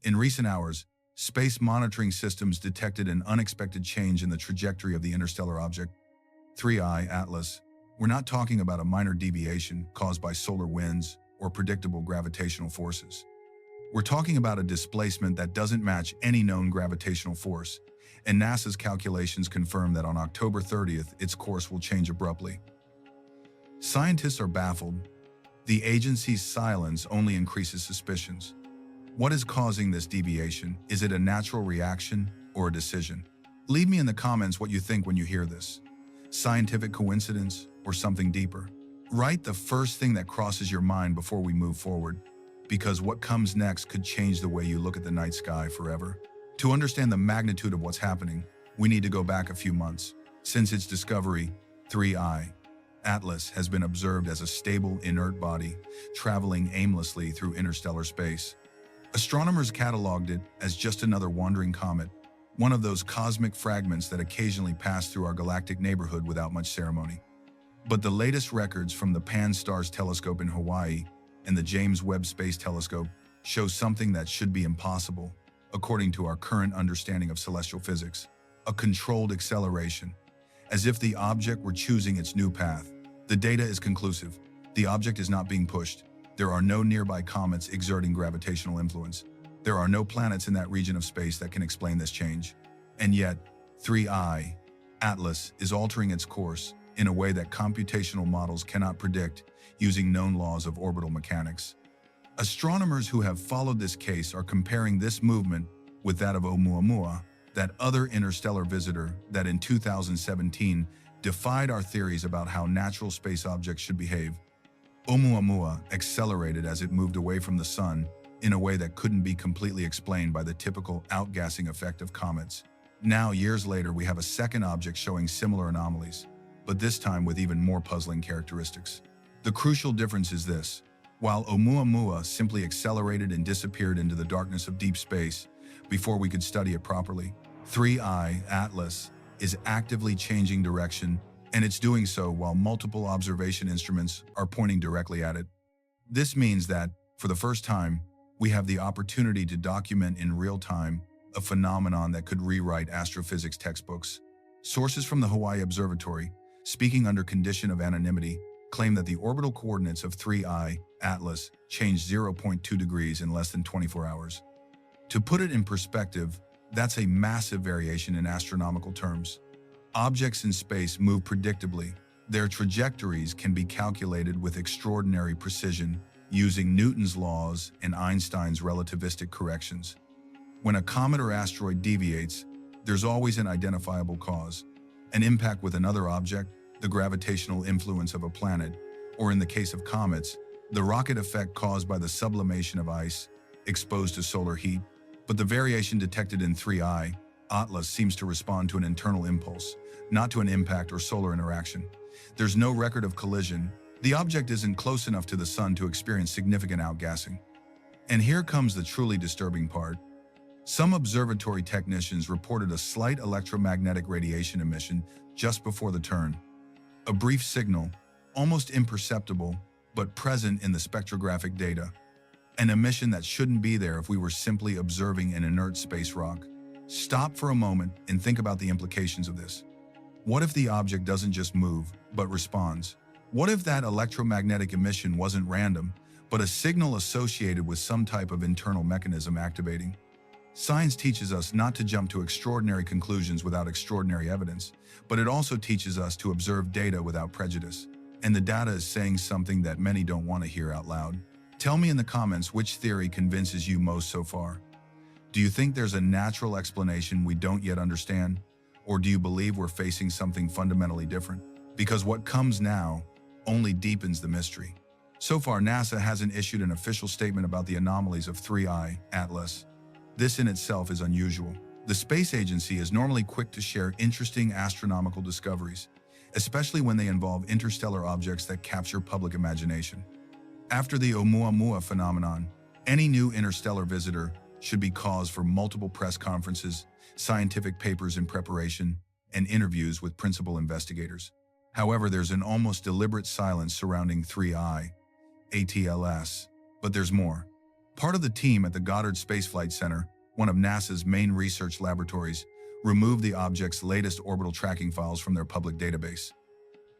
In recent hours, space monitoring systems detected an unexpected change in the trajectory of the interstellar object, 3I Atlas. We're not talking about a minor deviation caused by solar winds or predictable gravitational forces. We're talking about a displacement that doesn't match any known gravitational force, and NASA's calculations confirm that on October 30th, its course will change abruptly. Scientists are baffled. The agency's silence only increases suspicions. What is causing this deviation? Is it a natural reaction or a decision? Leave me in the comments what you think when you hear this. Scientific coincidence or something deeper? Write the first thing that crosses your mind before we move forward, because what comes next could change the way you look at the night sky forever. To understand the magnitude of what's happening, we need to go back a few months. Since its discovery, 3I Atlas has been observed as a stable, inert body, traveling aimlessly through interstellar space. Astronomers cataloged it as just another wandering comet, one of those cosmic fragments that occasionally pass through our galactic neighborhood without much ceremony. But the latest records from the Pan-STARRS telescope in Hawaii and the James Webb Space Telescope show something that should be impossible, according to our current understanding of celestial physics: a controlled acceleration, as if the object were choosing its new path. The data is conclusive. The object is not being pushed. There are no nearby comets exerting gravitational influence. There are no planets in that region of space that can explain this change. And yet, 3I Atlas is altering its course in a way that computational models cannot predict using known laws of orbital mechanics. Astronomers who have followed this case are comparing this movement with that of Oumuamua, that other interstellar visitor that in 2017 defied our theories about how natural space objects should behave. Oumuamua accelerated as it moved away from the sun in a way that couldn't be completely explained by the typical outgassing effect of comets. Now, years later, we have a second object showing similar anomalies, but this time with even more puzzling characteristics. The crucial difference is this: while Oumuamua simply accelerated and disappeared into the darkness of deep space before we could study it properly, 3I Atlas is actively changing direction, and it's doing so while multiple observation instruments are pointing directly at it. This means that, for the first time, we have the opportunity to document in real time a phenomenon that could rewrite astrophysics textbooks. Sources from the Hawaii Observatory, speaking under condition of anonymity, claim that the orbital coordinates of 3I Atlas changed 0.2 degrees in less than 24 hours. To put it in perspective, that's a massive variation in astronomical terms. Objects in space move predictably. Their trajectories can be calculated with extraordinary precision using Newton's laws and Einstein's relativistic corrections. When a comet or asteroid deviates, there's always an identifiable cause: an impact with another object, the gravitational influence of a planet, or in the case of comets, the rocket effect caused by the sublimation of ice exposed to solar heat. But the variation detected in 3I Atlas seems to respond to an internal impulse, not to an impact or solar interaction. There's no record of collision. The object isn't close enough to the sun to experience significant outgassing. And here comes the truly disturbing part. Some observatory technicians reported a slight electromagnetic radiation emission just before the turn. A brief signal, almost imperceptible, but present in the spectrographic data. An emission that shouldn't be there if we were simply observing an inert space rock. Stop for a moment and think about the implications of this. What if the object doesn't just move, but responds? What if that electromagnetic emission wasn't random, but a signal associated with some type of internal mechanism activating? Science teaches us not to jump to extraordinary conclusions without extraordinary evidence, but it also teaches us to observe data without prejudice. And the data is saying something that many don't want to hear out loud. Tell me in the comments which theory convinces you most so far. Do you think there's a natural explanation we don't yet understand? Or do you believe we're facing something fundamentally different? Because what comes now only deepens the mystery. So far, NASA hasn't issued an official statement about the anomalies of 3I Atlas. This in itself is unusual. The space agency is normally quick to share interesting astronomical discoveries, especially when they involve interstellar objects that capture public imagination. After the Oumuamua phenomenon, any new interstellar visitor should be cause for multiple press conferences, scientific papers in preparation, and interviews with principal investigators. However, there's an almost deliberate silence surrounding 3I Atlas. But there's more. Part of the team at the Goddard Space Flight Center, one of NASA's main research laboratories, removed the object's latest orbital tracking files from their public database.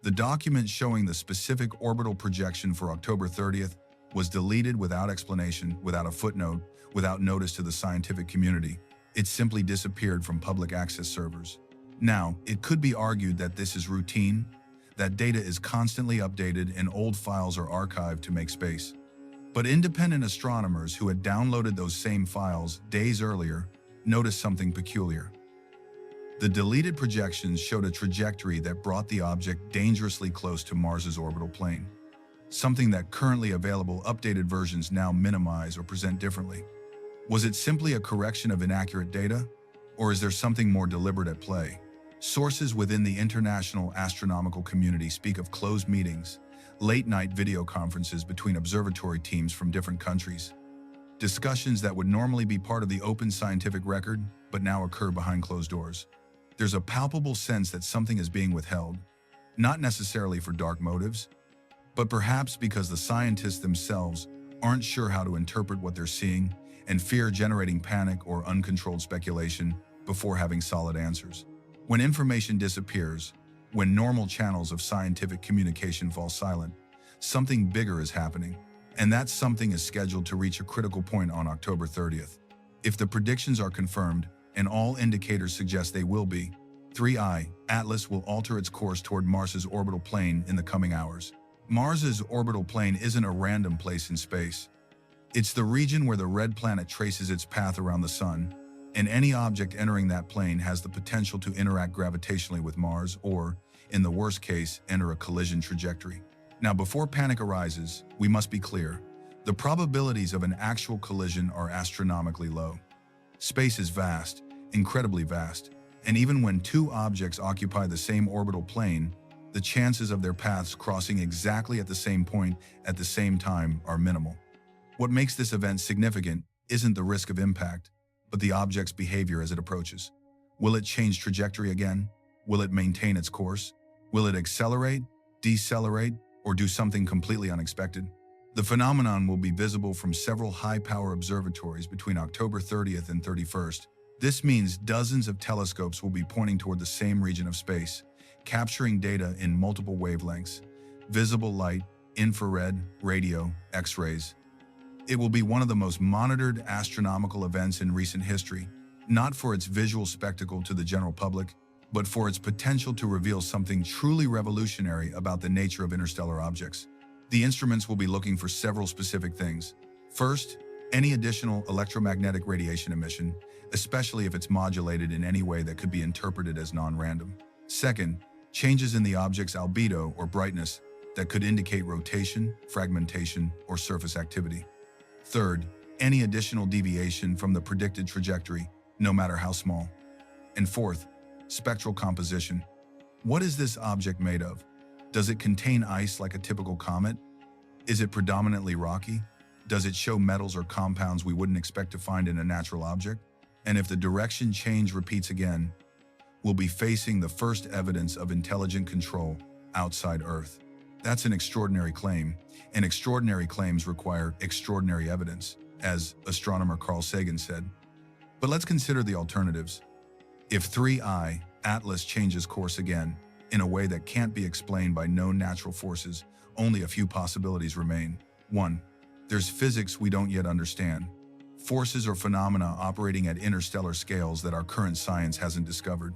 The document showing the specific orbital projection for October 30th was deleted without explanation, without a footnote, without notice to the scientific community. It simply disappeared from public access servers. Now, it could be argued that this is routine, that data is constantly updated and old files are archived to make space. But independent astronomers who had downloaded those same files days earlier noticed something peculiar. The deleted projections showed a trajectory that brought the object dangerously close to Mars's orbital plane, something that currently available updated versions now minimize or present differently. Was it simply a correction of inaccurate data, or is there something more deliberate at play? Sources within the international astronomical community speak of closed meetings, late-night video conferences between observatory teams from different countries, discussions that would normally be part of the open scientific record but now occur behind closed doors. There's a palpable sense that something is being withheld, not necessarily for dark motives, but perhaps because the scientists themselves aren't sure how to interpret what they're seeing and fear generating panic or uncontrolled speculation before having solid answers. When information disappears, when normal channels of scientific communication fall silent, something bigger is happening, and that something is scheduled to reach a critical point on October 30th. If the predictions are confirmed, and all indicators suggest they will be, 3I, Atlas will alter its course toward Mars's orbital plane in the coming hours. Mars's orbital plane isn't a random place in space. It's the region where the red planet traces its path around the sun, and any object entering that plane has the potential to interact gravitationally with Mars or, in the worst case, enter a collision trajectory. Now, before panic arises, we must be clear. The probabilities of an actual collision are astronomically low. Space is vast, incredibly vast, and even when two objects occupy the same orbital plane, the chances of their paths crossing exactly at the same point at the same time are minimal. What makes this event significant isn't the risk of impact, but the object's behavior as it approaches. Will it change trajectory again? Will it maintain its course? Will it accelerate, decelerate, or do something completely unexpected? The phenomenon will be visible from several high-power observatories between October 30th and 31st. This means dozens of telescopes will be pointing toward the same region of space, capturing data in multiple wavelengths: visible light, infrared, radio, X-rays. It will be one of the most monitored astronomical events in recent history, not for its visual spectacle to the general public, but for its potential to reveal something truly revolutionary about the nature of interstellar objects. The instruments will be looking for several specific things. First, any additional electromagnetic radiation emission, especially if it's modulated in any way that could be interpreted as non-random. Second, changes in the object's albedo or brightness that could indicate rotation, fragmentation, or surface activity. Third, any additional deviation from the predicted trajectory, no matter how small. And fourth, spectral composition. What is this object made of? Does it contain ice like a typical comet? Is it predominantly rocky? Does it show metals or compounds we wouldn't expect to find in a natural object? And if the direction change repeats again, we'll be facing the first evidence of intelligent control outside Earth. That's an extraordinary claim, and extraordinary claims require extraordinary evidence, as astronomer Carl Sagan said. But let's consider the alternatives. If 3I, Atlas, changes course again, in a way that can't be explained by known natural forces, only a few possibilities remain. 1. There's physics we don't yet understand. Forces or phenomena operating at interstellar scales that our current science hasn't discovered.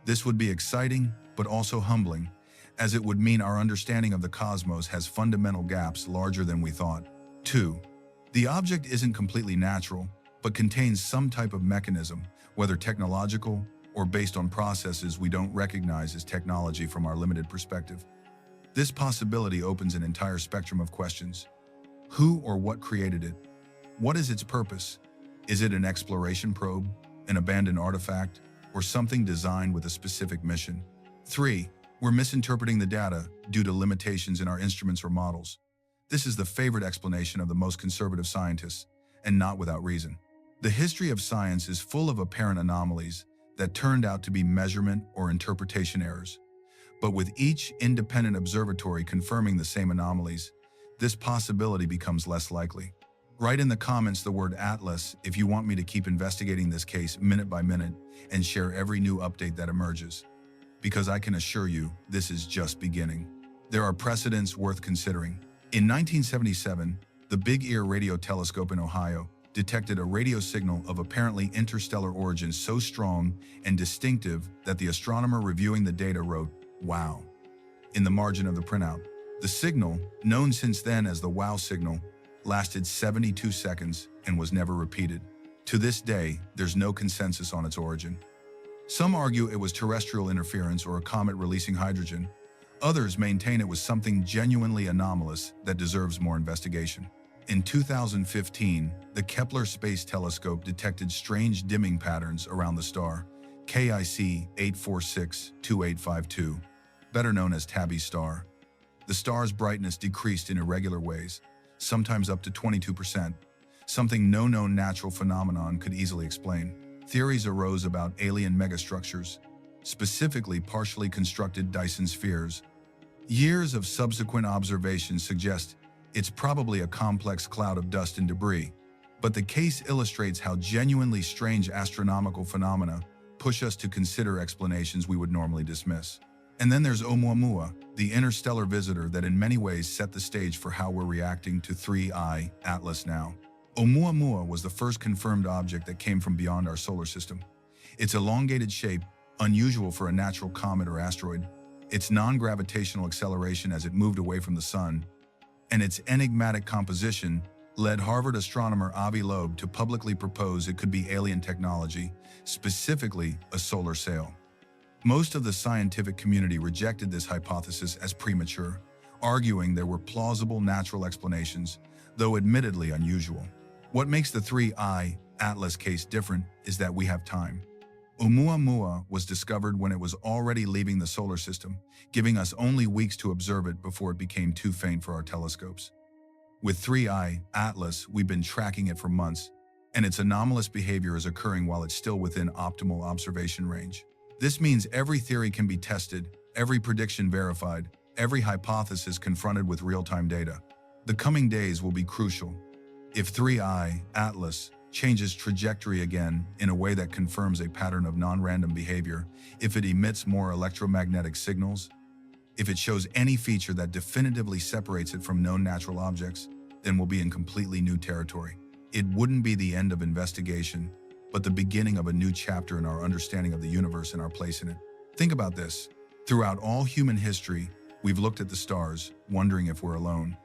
This would be exciting, but also humbling, as it would mean our understanding of the cosmos has fundamental gaps larger than we thought. 2. The object isn't completely natural, but contains some type of mechanism, whether technological or based on processes we don't recognize as technology from our limited perspective. This possibility opens an entire spectrum of questions. Who or what created it? What is its purpose? Is it an exploration probe, an abandoned artifact, or something designed with a specific mission? 3. We're misinterpreting the data due to limitations in our instruments or models. This is the favorite explanation of the most conservative scientists, and not without reason. The history of science is full of apparent anomalies that turned out to be measurement or interpretation errors. But with each independent observatory confirming the same anomalies, this possibility becomes less likely. Write in the comments the word Atlas if you want me to keep investigating this case minute by minute and share every new update that emerges. Because I can assure you, this is just beginning. There are precedents worth considering. In 1977, the Big Ear Radio Telescope in Ohio detected a radio signal of apparently interstellar origin so strong and distinctive that the astronomer reviewing the data wrote, "Wow," in the margin of the printout. The signal, known since then as the wow signal, lasted 72 seconds and was never repeated. To this day, there's no consensus on its origin. Some argue it was terrestrial interference or a comet releasing hydrogen. Others maintain it was something genuinely anomalous that deserves more investigation. In 2015, the Kepler Space Telescope detected strange dimming patterns around the star, KIC 8462852, better known as Tabby's star. The star's brightness decreased in irregular ways, sometimes up to 22%, something no known natural phenomenon could easily explain. Theories arose about alien megastructures, specifically partially constructed Dyson spheres. Years of subsequent observations suggest it's probably a complex cloud of dust and debris, but the case illustrates how genuinely strange astronomical phenomena push us to consider explanations we would normally dismiss. And then there's Oumuamua, the interstellar visitor that in many ways set the stage for how we're reacting to 3I Atlas now. Oumuamua was the first confirmed object that came from beyond our solar system. Its elongated shape, unusual for a natural comet or asteroid, its non-gravitational acceleration as it moved away from the sun, and its enigmatic composition led Harvard astronomer Avi Loeb to publicly propose it could be alien technology, specifically a solar sail. Most of the scientific community rejected this hypothesis as premature, arguing there were plausible natural explanations, though admittedly unusual. What makes the 3I Atlas case different is that we have time. Oumuamua was discovered when it was already leaving the solar system, giving us only weeks to observe it before it became too faint for our telescopes. With 3I Atlas, we've been tracking it for months, and its anomalous behavior is occurring while it's still within optimal observation range. This means every theory can be tested, every prediction verified, every hypothesis confronted with real-time data. The coming days will be crucial. If 3I Atlas changes trajectory again in a way that confirms a pattern of non-random behavior, if it emits more electromagnetic signals, if it shows any feature that definitively separates it from known natural objects, then we'll be in completely new territory. It wouldn't be the end of investigation, but the beginning of a new chapter in our understanding of the universe and our place in it. Think about this. Throughout all human history, we've looked at the stars, wondering if we're alone.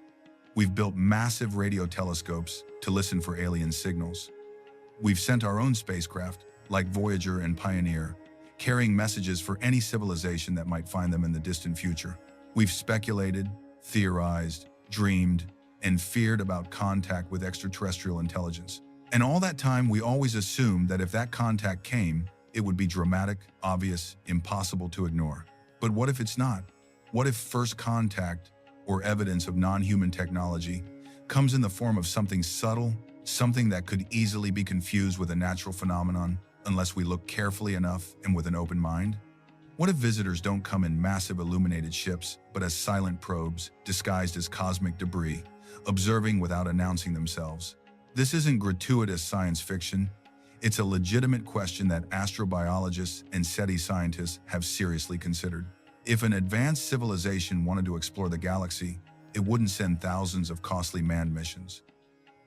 We've built massive radio telescopes to listen for alien signals. We've sent our own spacecraft, like Voyager and Pioneer, carrying messages for any civilization that might find them in the distant future. We've speculated, theorized, dreamed, and feared about contact with extraterrestrial intelligence. And all that time, we always assumed that if that contact came, it would be dramatic, obvious, impossible to ignore. But what if it's not? What if first contact, or evidence of non-human technology, comes in the form of something subtle, something that could easily be confused with a natural phenomenon unless we look carefully enough and with an open mind? What if visitors don't come in massive illuminated ships, but as silent probes, disguised as cosmic debris, observing without announcing themselves? This isn't gratuitous science fiction. It's a legitimate question that astrobiologists and SETI scientists have seriously considered. If an advanced civilization wanted to explore the galaxy, it wouldn't send thousands of costly manned missions.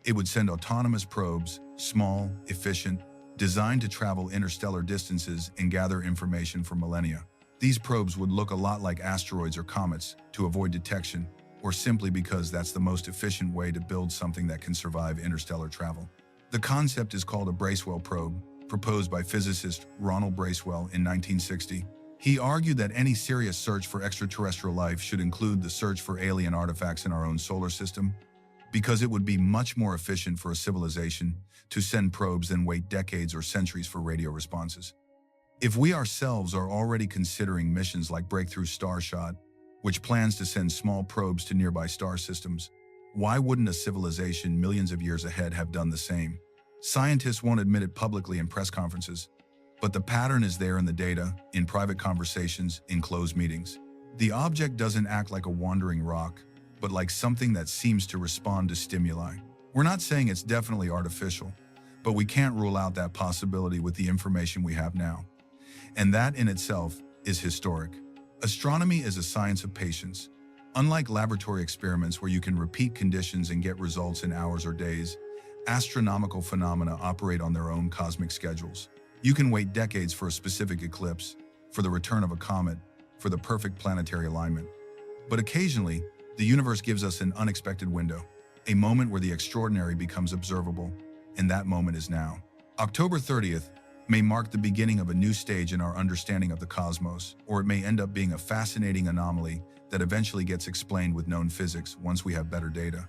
It would send autonomous probes, small, efficient, designed to travel interstellar distances and gather information for millennia. These probes would look a lot like asteroids or comets to avoid detection, or simply because that's the most efficient way to build something that can survive interstellar travel. The concept is called a Bracewell probe, proposed by physicist Ronald Bracewell in 1960. He argued that any serious search for extraterrestrial life should include the search for alien artifacts in our own solar system, because it would be much more efficient for a civilization to send probes than wait decades or centuries for radio responses. If we ourselves are already considering missions like Breakthrough Starshot, which plans to send small probes to nearby star systems, why wouldn't a civilization millions of years ahead have done the same? Scientists won't admit it publicly in press conferences, but the pattern is there in the data, in private conversations, in closed meetings. The object doesn't act like a wandering rock, but like something that seems to respond to stimuli. We're not saying it's definitely artificial, but we can't rule out that possibility with the information we have now. And that in itself is historic. Astronomy is a science of patience. Unlike laboratory experiments where you can repeat conditions and get results in hours or days, astronomical phenomena operate on their own cosmic schedules. You can wait decades for a specific eclipse, for the return of a comet, for the perfect planetary alignment. But occasionally, the universe gives us an unexpected window, a moment where the extraordinary becomes observable, and that moment is now. October 30th may mark the beginning of a new stage in our understanding of the cosmos, or it may end up being a fascinating anomaly that eventually gets explained with known physics once we have better data.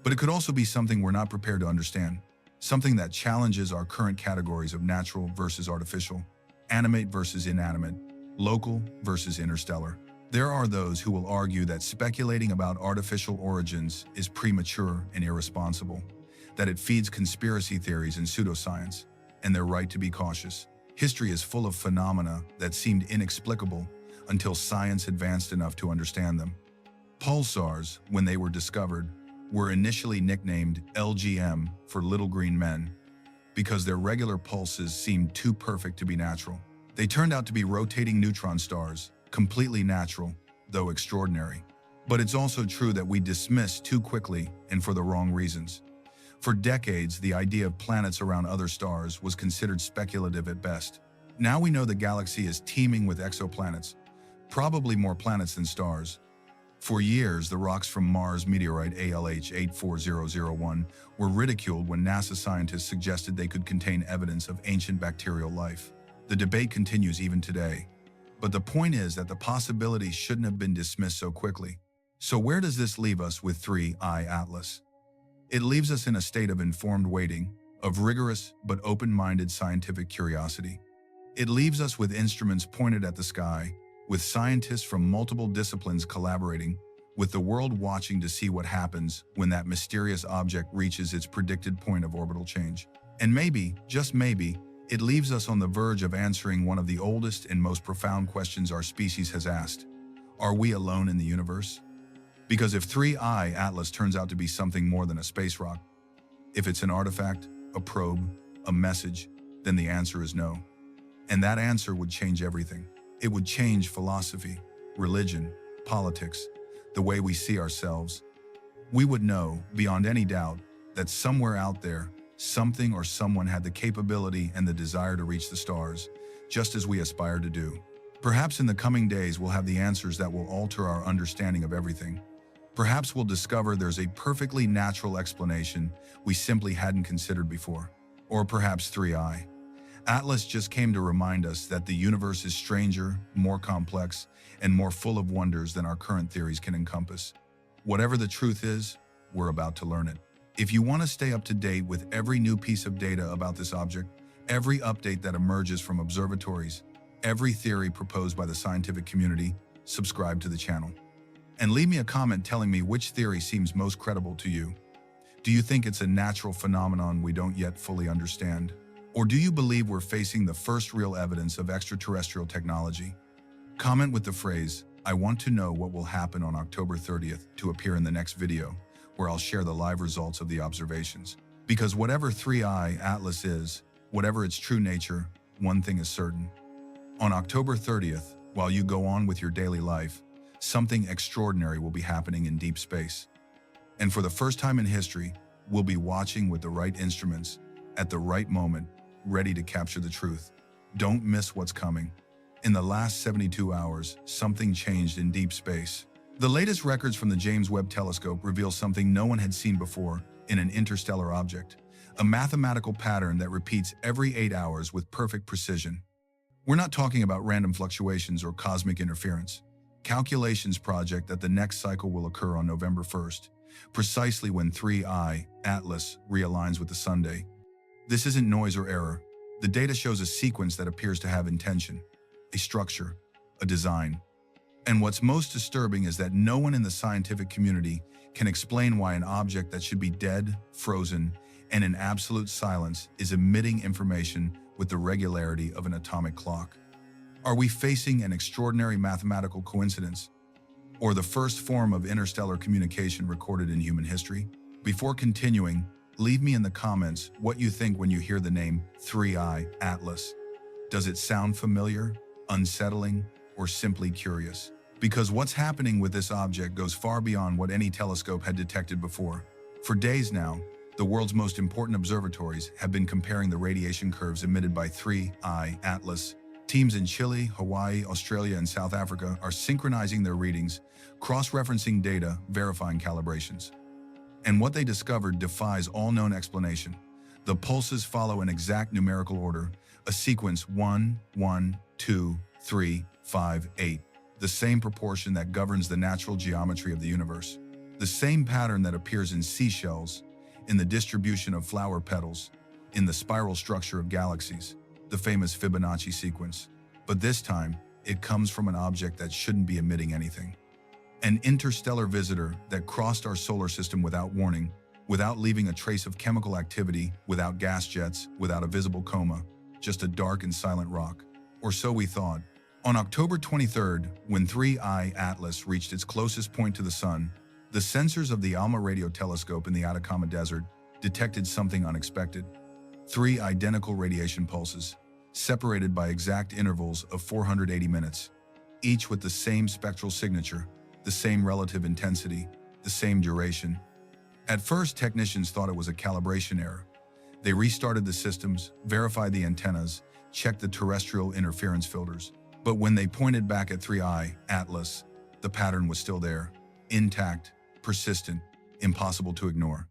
But it could also be something we're not prepared to understand, something that challenges our current categories of natural versus artificial, animate versus inanimate, local versus interstellar. There are those who will argue that speculating about artificial origins is premature and irresponsible, that it feeds conspiracy theories and pseudoscience, and they're right to be cautious. History is full of phenomena that seemed inexplicable until science advanced enough to understand them. Pulsars, when they were discovered, were initially nicknamed LGM for little green men because their regular pulses seemed too perfect to be natural. They turned out to be rotating neutron stars, completely natural, though extraordinary. But it's also true that we dismiss too quickly and for the wrong reasons. For decades, the idea of planets around other stars was considered speculative at best. Now we know the galaxy is teeming with exoplanets, probably more planets than stars. For years, the rocks from Mars meteorite ALH 84001 were ridiculed when NASA scientists suggested they could contain evidence of ancient bacterial life. The debate continues even today. But the point is that the possibility shouldn't have been dismissed so quickly. So where does this leave us with 3I Atlas? It leaves us in a state of informed waiting, of rigorous but open-minded scientific curiosity. It leaves us with instruments pointed at the sky, with scientists from multiple disciplines collaborating, with the world watching to see what happens when that mysterious object reaches its predicted point of orbital change. And maybe, just maybe, it leaves us on the verge of answering one of the oldest and most profound questions our species has asked. Are we alone in the universe? Because if 3I Atlas turns out to be something more than a space rock, if it's an artifact, a probe, a message, then the answer is no. And that answer would change everything. It would change philosophy, religion, politics, the way we see ourselves. We would know, beyond any doubt, that somewhere out there, something or someone had the capability and the desire to reach the stars, just as we aspire to do. Perhaps in the coming days we'll have the answers that will alter our understanding of everything. Perhaps we'll discover there's a perfectly natural explanation we simply hadn't considered before. Or perhaps 3I Atlas just came to remind us that the universe is stranger, more complex, and more full of wonders than our current theories can encompass. Whatever the truth is, we're about to learn it. If you want to stay up to date with every new piece of data about this object, every update that emerges from observatories, every theory proposed by the scientific community, subscribe to the channel. And leave me a comment telling me which theory seems most credible to you. Do you think it's a natural phenomenon we don't yet fully understand? Or do you believe we're facing the first real evidence of extraterrestrial technology? Comment with the phrase, "I want to know what will happen on October 30th" to appear in the next video, where I'll share the live results of the observations. Because whatever 3I Atlas is, whatever its true nature, one thing is certain. On October 30th, while you go on with your daily life, something extraordinary will be happening in deep space. And for the first time in history, we'll be watching with the right instruments, at the right moment, ready to capture the truth. Don't miss what's coming. In the last 72 hours, something changed in deep space. The latest records from the James Webb Telescope reveal something no one had seen before in an interstellar object, a mathematical pattern that repeats every 8 hours with perfect precision. We're not talking about random fluctuations or cosmic interference. Calculations project that the next cycle will occur on November 1st, precisely when 3I Atlas realigns with the Sunday. This isn't noise or error. The data shows a sequence that appears to have intention, a structure, a design. And what's most disturbing is that no one in the scientific community can explain why an object that should be dead, frozen, and in absolute silence is emitting information with the regularity of an atomic clock. Are we facing an extraordinary mathematical coincidence, or the first form of interstellar communication recorded in human history? Before continuing, leave me in the comments what you think when you hear the name 3i Atlas. Does it sound familiar, unsettling, or simply curious? Because what's happening with this object goes far beyond what any telescope had detected before. For days now, the world's most important observatories have been comparing the radiation curves emitted by 3i Atlas. Teams in Chile, Hawaii, Australia, and South Africa are synchronizing their readings, cross-referencing data, verifying calibrations. And what they discovered defies all known explanation. The pulses follow an exact numerical order, a sequence 1, 1, 2, 3, 5, 8, the same proportion that governs the natural geometry of the universe. The same pattern that appears in seashells, in the distribution of flower petals, in the spiral structure of galaxies, the famous Fibonacci sequence. But this time, it comes from an object that shouldn't be emitting anything. An interstellar visitor that crossed our solar system without warning, without leaving a trace of chemical activity, without gas jets, without a visible coma, just a dark and silent rock. Or so we thought. On October 23rd, when 3i Atlas reached its closest point to the Sun, the sensors of the ALMA radio telescope in the Atacama Desert detected something unexpected. 3 identical radiation pulses, separated by exact intervals of 480 minutes, each with the same spectral signature, the same relative intensity, the same duration. At first, technicians thought it was a calibration error. They restarted the systems, verified the antennas, checked the terrestrial interference filters. But when they pointed back at 3i Atlas, the pattern was still there, intact, persistent, impossible to ignore.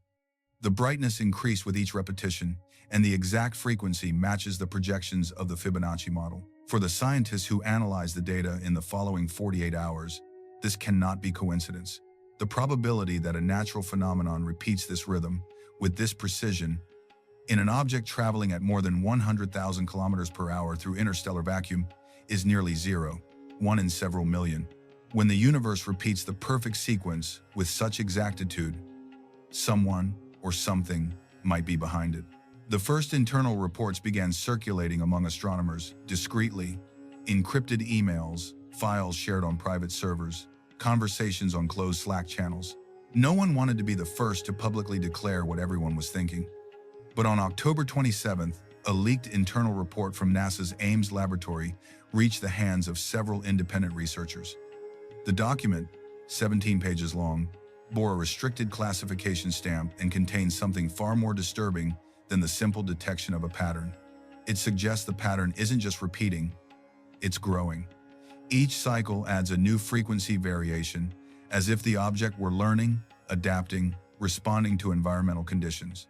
The brightness increased with each repetition, and the exact frequency matches the projections of the Fibonacci model. For the scientists who analyzed the data in the following 48 hours, this cannot be coincidence. The probability that a natural phenomenon repeats this rhythm, with this precision, in an object traveling at more than 100,000 kilometers per hour through interstellar vacuum, is nearly zero, 1 in several million. When the universe repeats the perfect sequence with such exactitude, someone or something might be behind it. The first internal reports began circulating among astronomers discreetly, encrypted emails, files shared on private servers, conversations on closed Slack channels. No one wanted to be the first to publicly declare what everyone was thinking. But on October 27th, a leaked internal report from NASA's Ames laboratory reached the hands of several independent researchers. The document, 17 pages long, bore a restricted classification stamp and contained something far more disturbing than the simple detection of a pattern. It suggests the pattern isn't just repeating, it's growing. Each cycle adds a new frequency variation, as if the object were learning, adapting, responding to environmental conditions.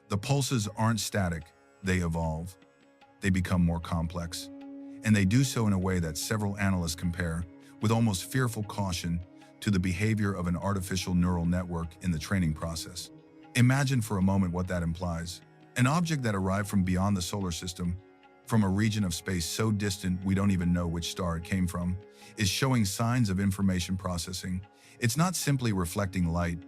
The pulses aren't static, they evolve. They become more complex. And they do so in a way that several analysts compare, with almost fearful caution, to the behavior of an artificial neural network in the training process. Imagine for a moment what that implies. An object that arrived from beyond the solar system, from a region of space so distant we don't even know which star it came from, is showing signs of information processing. It's not simply reflecting light.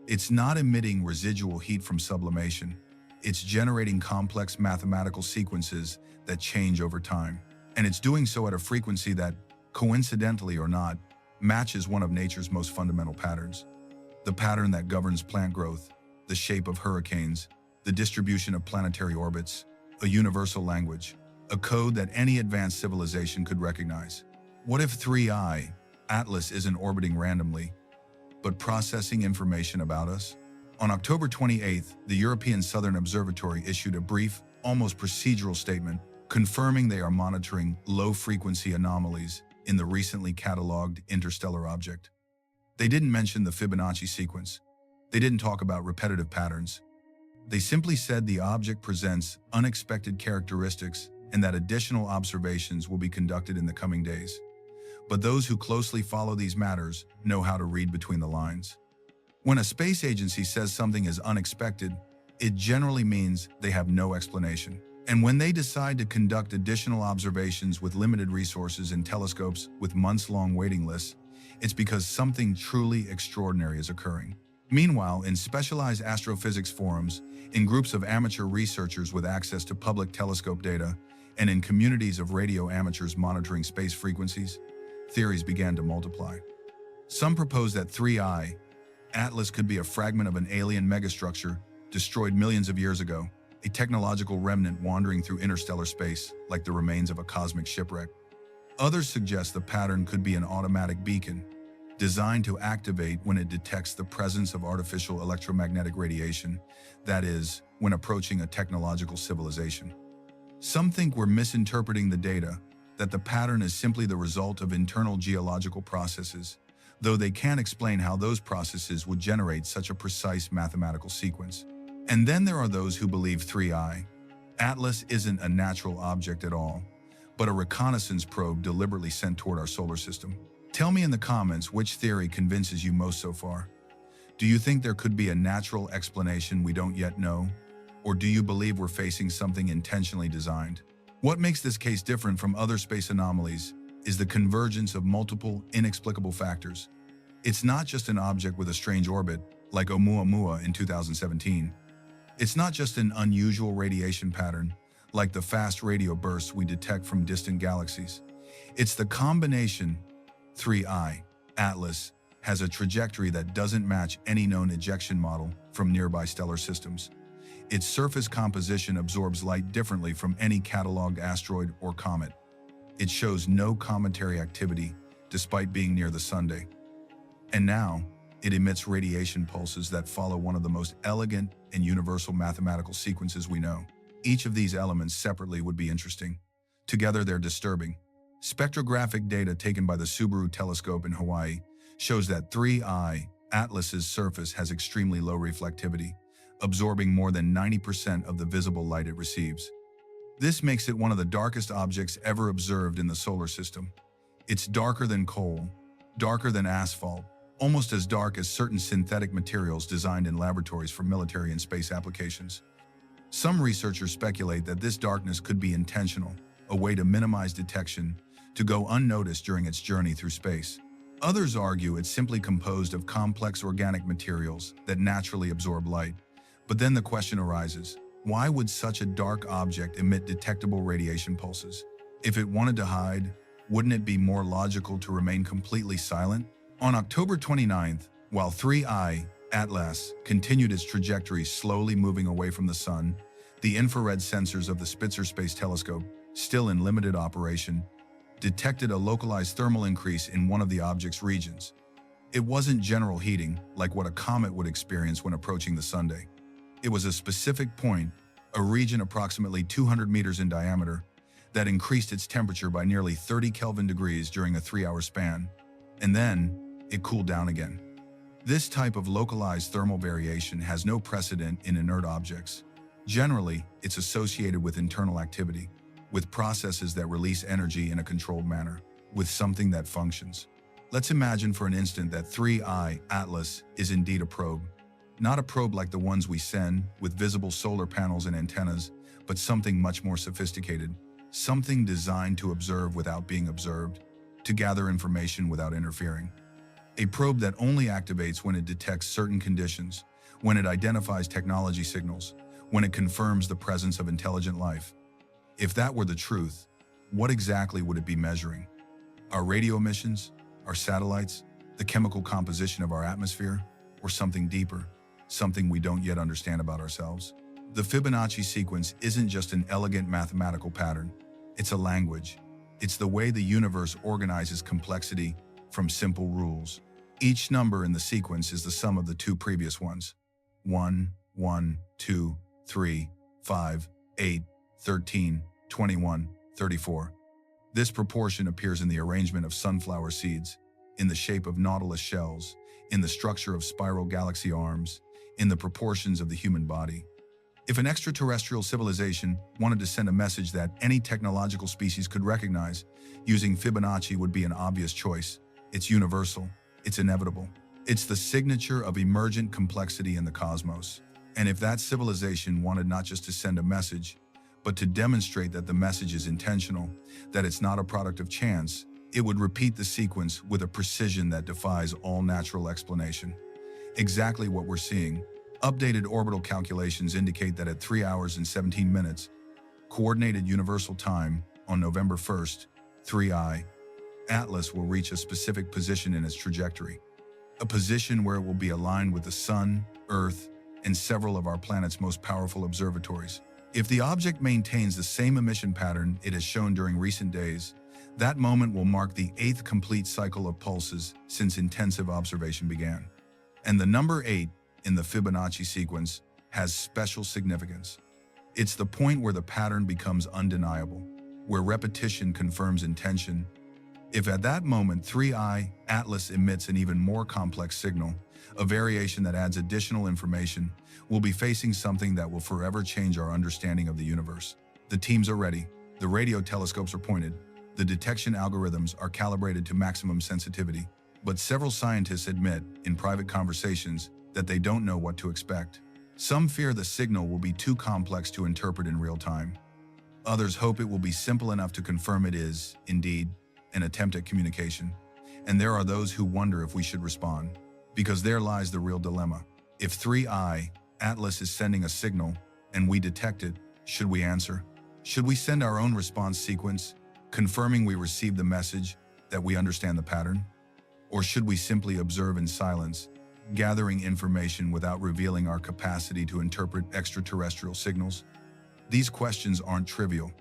It's not emitting residual heat from sublimation. It's generating complex mathematical sequences that change over time. And it's doing so at a frequency that, coincidentally or not, matches one of nature's most fundamental patterns. The pattern that governs plant growth, the shape of hurricanes, the distribution of planetary orbits, a universal language, a code that any advanced civilization could recognize. What if 3i Atlas isn't orbiting randomly, but processing information about us? On October 28th, the European Southern Observatory issued a brief, almost procedural statement, confirming they are monitoring low-frequency anomalies in the recently cataloged interstellar object. They didn't mention the Fibonacci sequence. They didn't talk about repetitive patterns. They simply said the object presents unexpected characteristics and that additional observations will be conducted in the coming days. But those who closely follow these matters know how to read between the lines. When a space agency says something is unexpected, it generally means they have no explanation. And when they decide to conduct additional observations with limited resources and telescopes with months-long waiting lists, it's because something truly extraordinary is occurring. Meanwhile, in specialized astrophysics forums, in groups of amateur researchers with access to public telescope data, and in communities of radio amateurs monitoring space frequencies, theories began to multiply. Some proposed that 3i Atlas could be a fragment of an alien megastructure destroyed millions of years ago, a technological remnant wandering through interstellar space like the remains of a cosmic shipwreck. Others suggest the pattern could be an automatic beacon, designed to activate when it detects the presence of artificial electromagnetic radiation, that is, when approaching a technological civilization. Some think we're misinterpreting the data, that the pattern is simply the result of internal geological processes, though they can't explain how those processes would generate such a precise mathematical sequence. And then there are those who believe 3I, Atlas isn't a natural object at all, but a reconnaissance probe deliberately sent toward our solar system. Tell me in the comments which theory convinces you most so far. Do you think there could be a natural explanation we don't yet know? Or do you believe we're facing something intentionally designed? What makes this case different from other space anomalies is the convergence of multiple inexplicable factors. It's not just an object with a strange orbit, like Oumuamua in 2017. It's not just an unusual radiation pattern, like the fast radio bursts we detect from distant galaxies. It's the combination. 3I, Atlas, has a trajectory that doesn't match any known ejection model from nearby stellar systems. Its surface composition absorbs light differently from any cataloged asteroid or comet. It shows no cometary activity, despite being near the sunday. And now, it emits radiation pulses that follow one of the most elegant and universal mathematical sequences we know. Each of these elements separately would be interesting. Together, they're disturbing. Spectrographic data taken by the Subaru telescope in Hawaii shows that 3I, Atlas's surface has extremely low reflectivity, absorbing more than 90% of the visible light it receives. This makes it one of the darkest objects ever observed in the solar system. It's darker than coal, darker than asphalt, almost as dark as certain synthetic materials designed in laboratories for military and space applications. Some researchers speculate that this darkness could be intentional, a way to minimize detection, to go unnoticed during its journey through space. Others argue it's simply composed of complex organic materials that naturally absorb light. But then the question arises, why would such a dark object emit detectable radiation pulses? If it wanted to hide, wouldn't it be more logical to remain completely silent? On October 29th, while 3I, Atlas, continued its trajectory slowly moving away from the sun, the infrared sensors of the Spitzer Space Telescope, still in limited operation, detected a localized thermal increase in one of the object's regions. It wasn't general heating, like what a comet would experience when approaching the sunday. It was a specific point, a region approximately 200 meters in diameter, that increased its temperature by nearly 30 Kelvin degrees during a 3-hour span, and then it cooled down again. This type of localized thermal variation has no precedent in inert objects. Generally, it's associated with internal activity, with processes that release energy in a controlled manner, with something that functions. Let's imagine for an instant that 3I, Atlas, is indeed a probe. Not a probe like the ones we send, with visible solar panels and antennas, but something much more sophisticated. Something designed to observe without being observed, to gather information without interfering. A probe that only activates when it detects certain conditions, when it identifies technology signals, when it confirms the presence of intelligent life. If that were the truth, what exactly would it be measuring? Our radio emissions? Our satellites? The chemical composition of our atmosphere? Or something deeper? Something we don't yet understand about ourselves? The Fibonacci sequence isn't just an elegant mathematical pattern. It's a language. It's the way the universe organizes complexity from simple rules. Each number in the sequence is the sum of the two previous ones. 1, 1, 2, 3, 5, 8, 13, 21, 34. This proportion appears in the arrangement of sunflower seeds, in the shape of nautilus shells, in the structure of spiral galaxy arms, in the proportions of the human body. If an extraterrestrial civilization wanted to send a message that any technological species could recognize, using Fibonacci would be an obvious choice. It's universal. It's inevitable. It's the signature of emergent complexity in the cosmos. And if that civilization wanted not just to send a message, but to demonstrate that the message is intentional, that it's not a product of chance, it would repeat the sequence with a precision that defies all natural explanation. Exactly what we're seeing. Updated orbital calculations indicate that at 3 hours and 17 minutes, Coordinated Universal Time, on November 1st, 3I, Atlas will reach a specific position in its trajectory. a position where it will be aligned with the Sun, Earth, and several of our planet's most powerful observatories. If the object maintains the same emission pattern it has shown during recent days, that moment will mark the 8th complete cycle of pulses since intensive observation began. And the number 8 in the Fibonacci sequence has special significance. It's the point where the pattern becomes undeniable, where repetition confirms intention. If at that moment 3I Atlas emits an even more complex signal, a variation that adds additional information, we'll be facing something that will forever change our understanding of the universe. The teams are ready, the radio telescopes are pointed, the detection algorithms are calibrated to maximum sensitivity, but several scientists admit, in private conversations, that they don't know what to expect. Some fear the signal will be too complex to interpret in real time. Others hope it will be simple enough to confirm it is, indeed, an attempt at communication. And there are those who wonder if we should respond, because there lies the real dilemma. If 3I Atlas is sending a signal and we detect it, should we answer? Should we send our own response sequence, confirming we received the message, that we understand the pattern? Or should we simply observe in silence, gathering information without revealing our capacity to interpret extraterrestrial signals? These questions aren't trivial.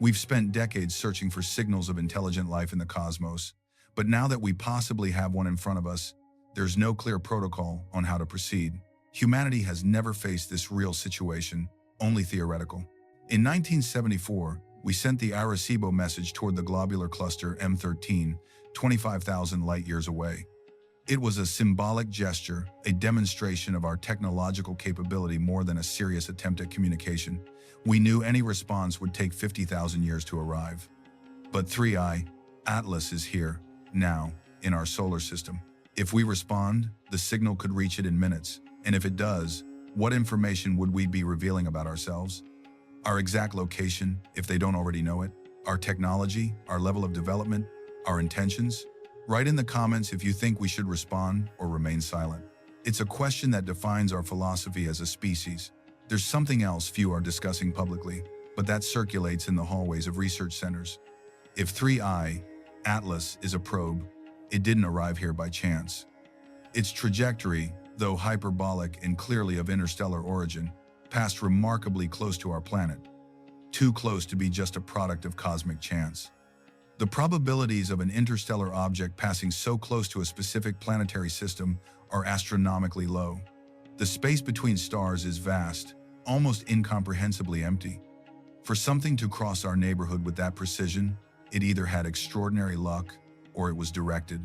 We've spent decades searching for signals of intelligent life in the cosmos, but now that we possibly have one in front of us, there's no clear protocol on how to proceed. Humanity has never faced this real situation, only theoretical. In 1974, we sent the Arecibo message toward the globular cluster M13, 25,000 light-years away. It was a symbolic gesture, a demonstration of our technological capability more than a serious attempt at communication. We knew any response would take 50,000 years to arrive. But 3I Atlas is here, now, in our solar system. If we respond, the signal could reach it in minutes. And if it does, what information would we be revealing about ourselves? Our exact location, if they don't already know it? Our technology, our level of development, our intentions? Write in the comments if you think we should respond or remain silent. It's a question that defines our philosophy as a species. There's something else few are discussing publicly, but that circulates in the hallways of research centers. If 3I Atlas is a probe, it didn't arrive here by chance. Its trajectory, though hyperbolic and clearly of interstellar origin, passed remarkably close to our planet. Too close to be just a product of cosmic chance. The probabilities of an interstellar object passing so close to a specific planetary system are astronomically low. The space between stars is vast, almost incomprehensibly empty. For something to cross our neighborhood with that precision, it either had extraordinary luck or it was directed.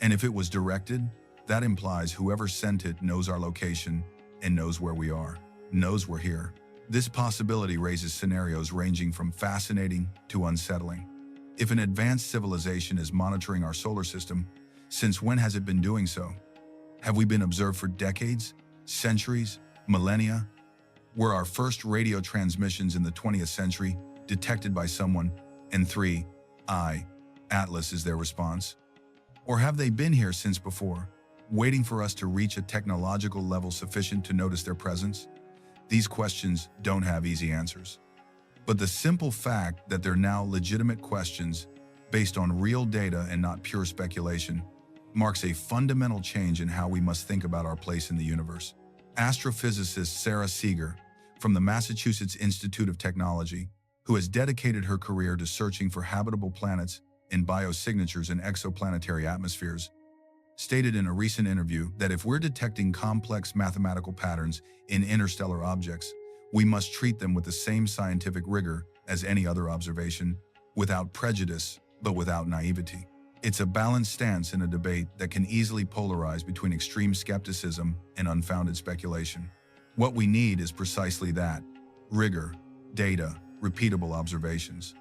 And if it was directed, that implies whoever sent it knows our location and knows where we are, knows we're here. This possibility raises scenarios ranging from fascinating to unsettling. If an advanced civilization is monitoring our solar system, since when has it been doing so? Have we been observed for decades, centuries, millennia? Were our first radio transmissions in the 20th century detected by someone, and 3I Atlas is their response? Or have they been here since before, waiting for us to reach a technological level sufficient to notice their presence? These questions don't have easy answers. But the simple fact that they're now legitimate questions, based on real data and not pure speculation, marks a fundamental change in how we must think about our place in the universe. Astrophysicist Sarah Seeger, from the Massachusetts Institute of Technology, who has dedicated her career to searching for habitable planets and biosignatures in exoplanetary atmospheres, stated in a recent interview that if we're detecting complex mathematical patterns in interstellar objects, we must treat them with the same scientific rigor as any other observation, without prejudice, but without naivety. It's a balanced stance in a debate that can easily polarize between extreme skepticism and unfounded speculation. What we need is precisely that: rigor, data, repeatable observations,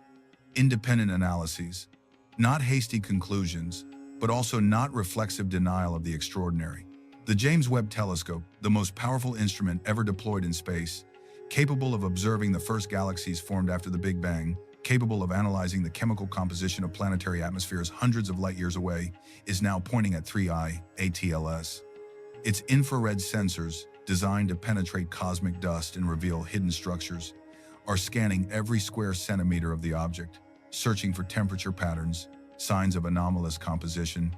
independent analyses, not hasty conclusions, but also not reflexive denial of the extraordinary. The James Webb Telescope, the most powerful instrument ever deployed in space, capable of observing the first galaxies formed after the Big Bang, capable of analyzing the chemical composition of planetary atmospheres hundreds of light-years away, is now pointing at 3I Atlas. Its infrared sensors, designed to penetrate cosmic dust and reveal hidden structures, are scanning every square centimeter of the object, searching for temperature patterns, signs of anomalous composition,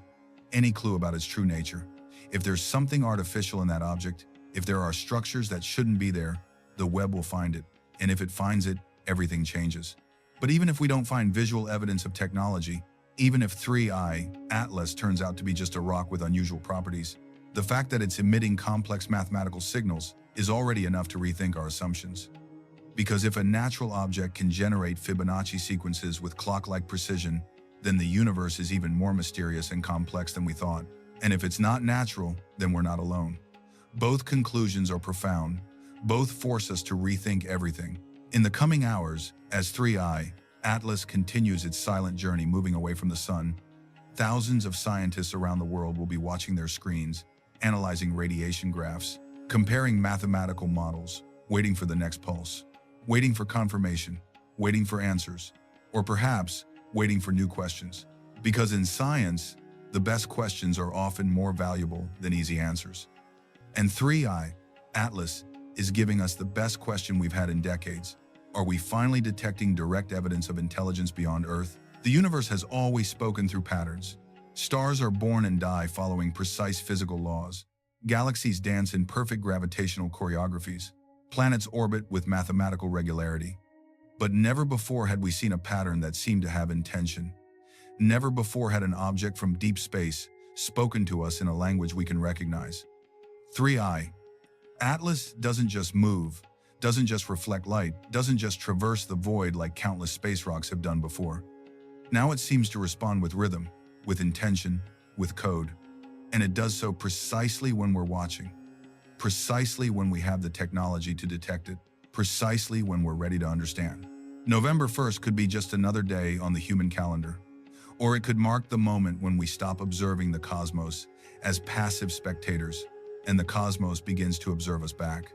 any clue about its true nature. If there's something artificial in that object, if there are structures that shouldn't be there, the web will find it. And if it finds it, everything changes. But even if we don't find visual evidence of technology, even if 3I Atlas turns out to be just a rock with unusual properties, the fact that it's emitting complex mathematical signals is already enough to rethink our assumptions. Because if a natural object can generate Fibonacci sequences with clock-like precision, then the universe is even more mysterious and complex than we thought. And if it's not natural, then we're not alone. Both conclusions are profound. Both force us to rethink everything. In the coming hours, as 3I Atlas continues its silent journey moving away from the sun, thousands of scientists around the world will be watching their screens, analyzing radiation graphs, comparing mathematical models, waiting for the next pulse, waiting for confirmation, waiting for answers, or perhaps waiting for new questions. Because in science, the best questions are often more valuable than easy answers. And 3I Atlas is giving us the best question we've had in decades. Are we finally detecting direct evidence of intelligence beyond Earth? The universe has always spoken through patterns. Stars are born and die following precise physical laws. Galaxies dance in perfect gravitational choreographies. Planets orbit with mathematical regularity. But never before had we seen a pattern that seemed to have intention. Never before had an object from deep space spoken to us in a language we can recognize. 3I Atlas doesn't just move, doesn't just reflect light, doesn't just traverse the void like countless space rocks have done before. Now it seems to respond with rhythm, with intention, with code. And it does so precisely when we're watching. Precisely when we have the technology to detect it. Precisely when we're ready to understand. November 1st could be just another day on the human calendar. Or it could mark the moment when we stop observing the cosmos as passive spectators, and the cosmos begins to observe us back.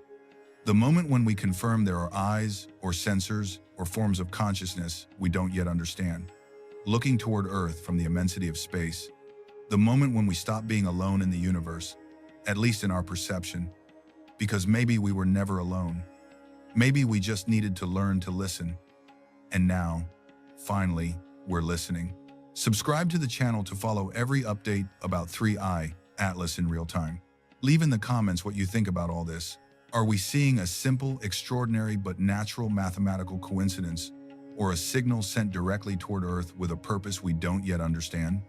The moment when we confirm there are eyes, or sensors, or forms of consciousness we don't yet understand, looking toward Earth from the immensity of space. The moment when we stop being alone in the universe, at least in our perception, because maybe we were never alone. Maybe we just needed to learn to listen. And now, finally, we're listening. Subscribe to the channel to follow every update about 3I Atlas in real time. Leave in the comments what you think about all this. Are we seeing a simple, extraordinary, but natural mathematical coincidence, or a signal sent directly toward Earth with a purpose we don't yet understand?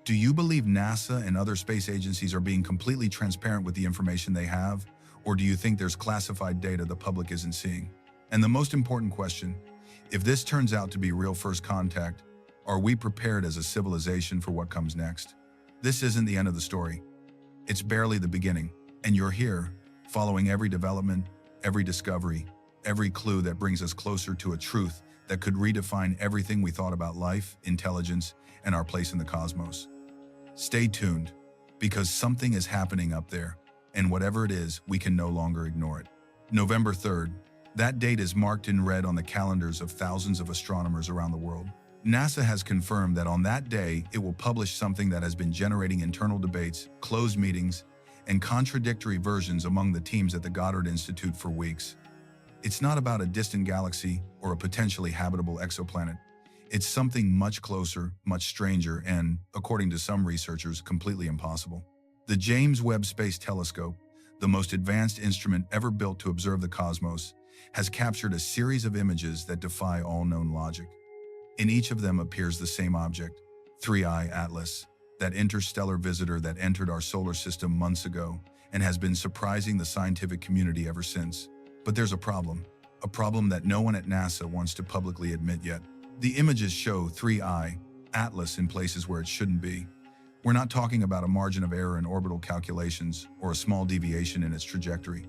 Do you believe NASA and other space agencies are being completely transparent with the information they have, or do you think there's classified data the public isn't seeing? And the most important question, if this turns out to be real first contact, are we prepared as a civilization for what comes next? This isn't the end of the story. It's barely the beginning, and you're here, following every development, every discovery, every clue that brings us closer to a truth that could redefine everything we thought about life, intelligence, and our place in the cosmos. Stay tuned, because something is happening up there, and whatever it is, we can no longer ignore it. November 3rd, that date is marked in red on the calendars of thousands of astronomers around the world. NASA has confirmed that on that day, it will publish something that has been generating internal debates, closed meetings, and contradictory versions among the teams at the Goddard Institute for weeks. It's not about a distant galaxy or a potentially habitable exoplanet. It's something much closer, much stranger, and, according to some researchers, completely impossible. The James Webb Space Telescope, the most advanced instrument ever built to observe the cosmos, has captured a series of images that defy all known logic. In each of them appears the same object, 3I Atlas, that interstellar visitor that entered our solar system months ago and has been surprising the scientific community ever since. But there's a problem that no one at NASA wants to publicly admit yet. The images show 3I Atlas in places where it shouldn't be. We're not talking about a margin of error in orbital calculations or a small deviation in its trajectory.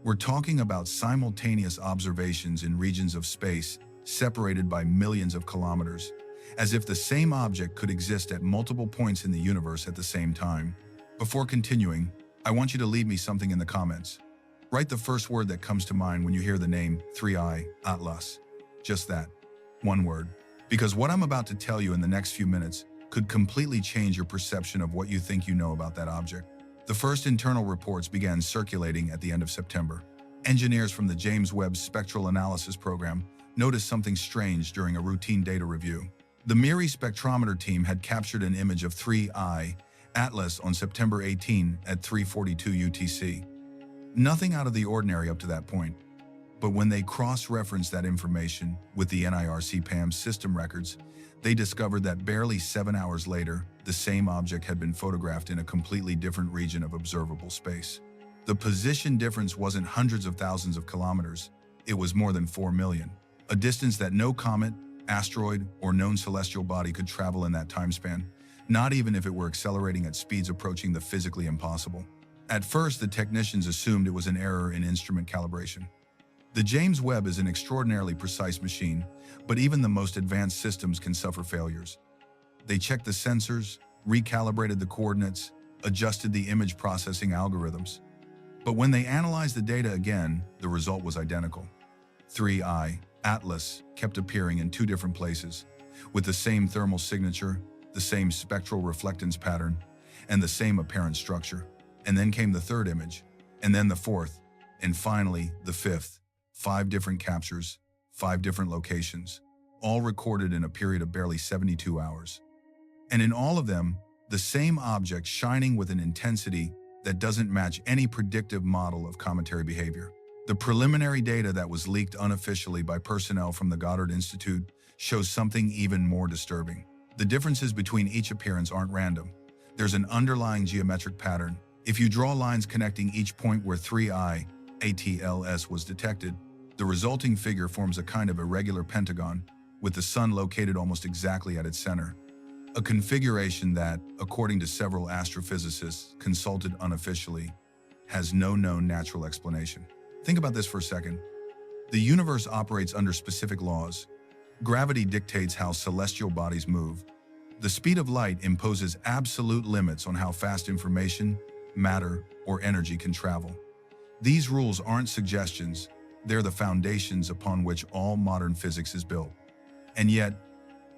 We're talking about simultaneous observations in regions of space separated by millions of kilometers, as if the same object could exist at multiple points in the universe at the same time. Before continuing, I want you to leave me something in the comments. Write the first word that comes to mind when you hear the name 3I Atlas. Just that, one word. Because what I'm about to tell you in the next few minutes could completely change your perception of what you think you know about that object. The first internal reports began circulating at the end of September. Engineers from the James Webb Spectral Analysis Program noticed something strange during a routine data review. The MIRI spectrometer team had captured an image of 3I Atlas on September 18 at 3:42 UTC. Nothing out of the ordinary up to that point. But when they cross-referenced that information with the NIRC-PAM's system records, they discovered that barely 7 hours later, the same object had been photographed in a completely different region of observable space. The position difference wasn't hundreds of thousands of kilometers, it was more than 4 million, a distance that no comet, asteroid, or known celestial body could travel in that time span, not even if it were accelerating at speeds approaching the physically impossible. At first, the technicians assumed it was an error in instrument calibration. The James Webb is an extraordinarily precise machine, but even the most advanced systems can suffer failures. They checked the sensors, recalibrated the coordinates, adjusted the image processing algorithms. But when they analyzed the data again, the result was identical. 3I, Atlas, kept appearing in two different places, with the same thermal signature, the same spectral reflectance pattern, and the same apparent structure. And then came the third image, and then the fourth, and finally the fifth. 5 different captures, 5 different locations, all recorded in a period of barely 72 hours. And in all of them, the same object shining with an intensity that doesn't match any predictive model of cometary behavior. The preliminary data that was leaked unofficially by personnel from the Goddard Institute shows something even more disturbing. The differences between each appearance aren't random. There's an underlying geometric pattern. If you draw lines connecting each point where 3I, ATLS was detected, the resulting figure forms a kind of irregular pentagon, with the sun located almost exactly at its center. A configuration that, according to several astrophysicists consulted unofficially, has no known natural explanation. Think about this for a second. The universe operates under specific laws. Gravity dictates how celestial bodies move. The speed of light imposes absolute limits on how fast information, matter, or energy can travel. These rules aren't suggestions. They're the foundations upon which all modern physics is built. And yet,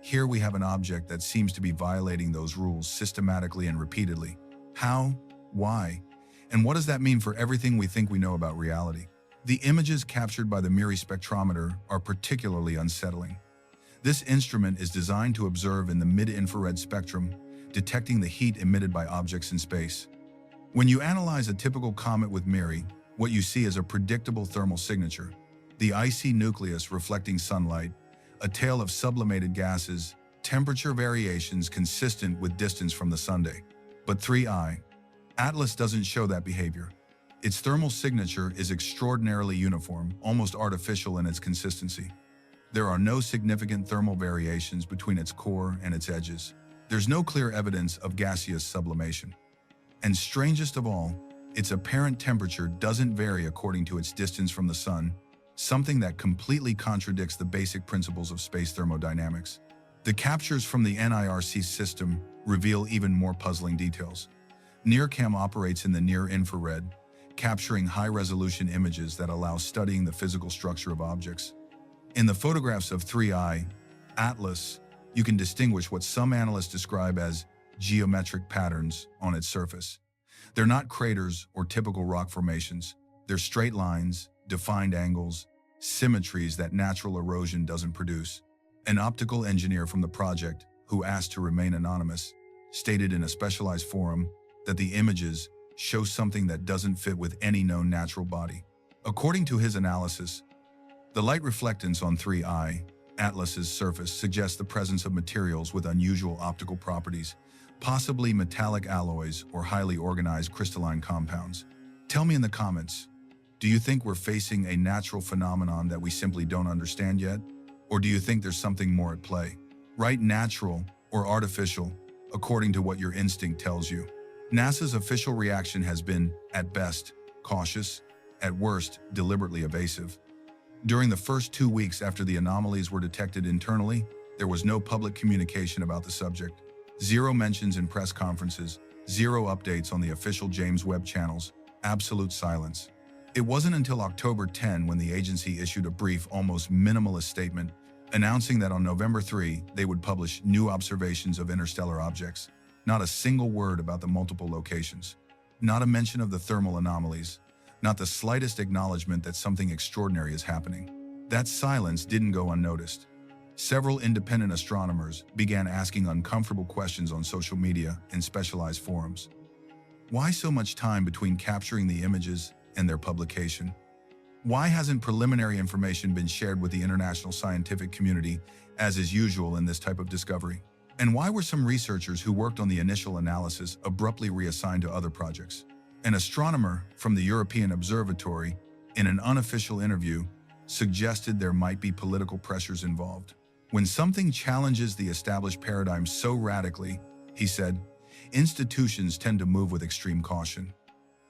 here we have an object that seems to be violating those rules systematically and repeatedly. How? Why? And what does that mean for everything we think we know about reality? The images captured by the MIRI spectrometer are particularly unsettling. This instrument is designed to observe in the mid-infrared spectrum, detecting the heat emitted by objects in space. When you analyze a typical comet with MIRI, what you see is a predictable thermal signature, the icy nucleus reflecting sunlight, a tail of sublimated gases, temperature variations consistent with distance from the sunday. But 3I, Atlas doesn't show that behavior. Its thermal signature is extraordinarily uniform, almost artificial in its consistency. There are no significant thermal variations between its core and its edges. There's no clear evidence of gaseous sublimation. And strangest of all, its apparent temperature doesn't vary according to its distance from the sun, something that completely contradicts the basic principles of space thermodynamics. The captures from the NIRC system reveal even more puzzling details. NIRCam operates in the near-infrared, capturing high-resolution images that allow studying the physical structure of objects. In the photographs of 3I, Atlas, you can distinguish what some analysts describe as geometric patterns on its surface. They're not craters or typical rock formations. They're straight lines, defined angles, symmetries that natural erosion doesn't produce. An optical engineer from the project, who asked to remain anonymous, stated in a specialized forum that the images show something that doesn't fit with any known natural body. According to his analysis, the light reflectance on 3I, Atlas's surface, suggests the presence of materials with unusual optical properties, possibly metallic alloys or highly organized crystalline compounds. Tell me in the comments, do you think we're facing a natural phenomenon that we simply don't understand yet? Or do you think there's something more at play? Write natural or artificial, according to what your instinct tells you. NASA's official reaction has been, at best, cautious, at worst, deliberately evasive. During the first 2 weeks after the anomalies were detected internally, there was no public communication about the subject. 0 mentions in press conferences, 0 updates on the official James Webb channels, absolute silence. It wasn't until October 10 when the agency issued a brief, almost minimalist statement, announcing that on November 3 they would publish new observations of interstellar objects. Not a single word about the multiple locations. Not a mention of the thermal anomalies. Not the slightest acknowledgement that something extraordinary is happening. That silence didn't go unnoticed. Several independent astronomers began asking uncomfortable questions on social media and specialized forums. Why so much time between capturing the images and their publication? Why hasn't preliminary information been shared with the international scientific community, as is usual in this type of discovery? And why were some researchers who worked on the initial analysis abruptly reassigned to other projects? An astronomer from the European Observatory, in an unofficial interview, suggested there might be political pressures involved. When something challenges the established paradigm so radically, he said, institutions tend to move with extreme caution.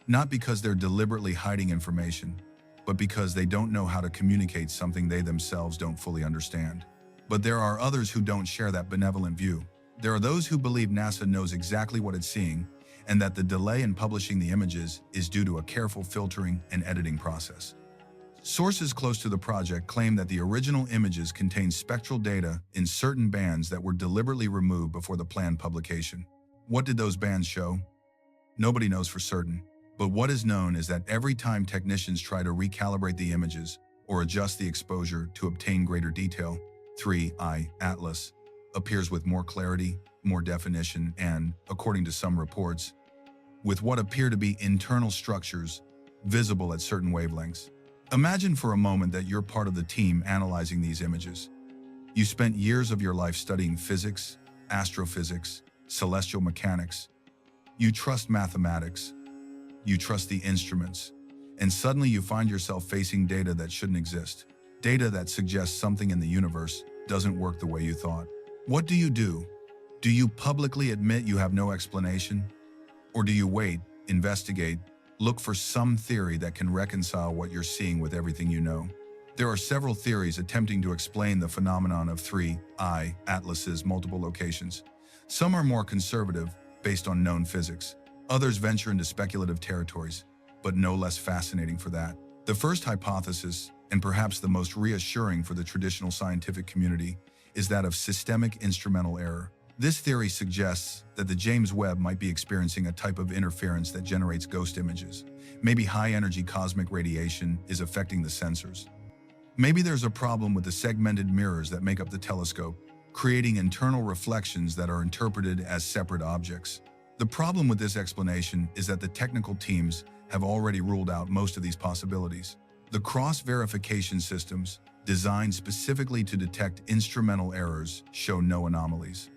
Not because they're deliberately hiding information, but because they don't know how to communicate something they themselves don't fully understand. But there are others who don't share that benevolent view. There are those who believe NASA knows exactly what it's seeing, and that the delay in publishing the images is due to a careful filtering and editing process. Sources close to the project claim that the original images contain spectral data in certain bands that were deliberately removed before the planned publication. What did those bands show? Nobody knows for certain, but what is known is that every time technicians try to recalibrate the images or adjust the exposure to obtain greater detail, 3I Atlas appears with more clarity, more definition, and, according to some reports, with what appear to be internal structures visible at certain wavelengths. Imagine for a moment that you're part of the team analyzing these images. You spent years of your life studying physics, astrophysics, celestial mechanics. You trust mathematics. You trust the instruments. And suddenly you find yourself facing data that shouldn't exist. Data that suggests something in the universe doesn't work the way you thought. What do? Do you publicly admit you have no explanation? Or do you wait, investigate, look for some theory that can reconcile what you're seeing with everything you know? There are several theories attempting to explain the phenomenon of 3I Atlas's multiple locations. Some are more conservative, based on known physics. Others venture into speculative territories, but no less fascinating for that. The first hypothesis, and perhaps the most reassuring for the traditional scientific community, is that of systemic instrumental error. This theory suggests that the James Webb might be experiencing a type of interference that generates ghost images. Maybe high-energy cosmic radiation is affecting the sensors. Maybe there's a problem with the segmented mirrors that make up the telescope, creating internal reflections that are interpreted as separate objects. The problem with this explanation is that the technical teams have already ruled out most of these possibilities. The cross-verification systems, designed specifically to detect instrumental errors, show no anomalies.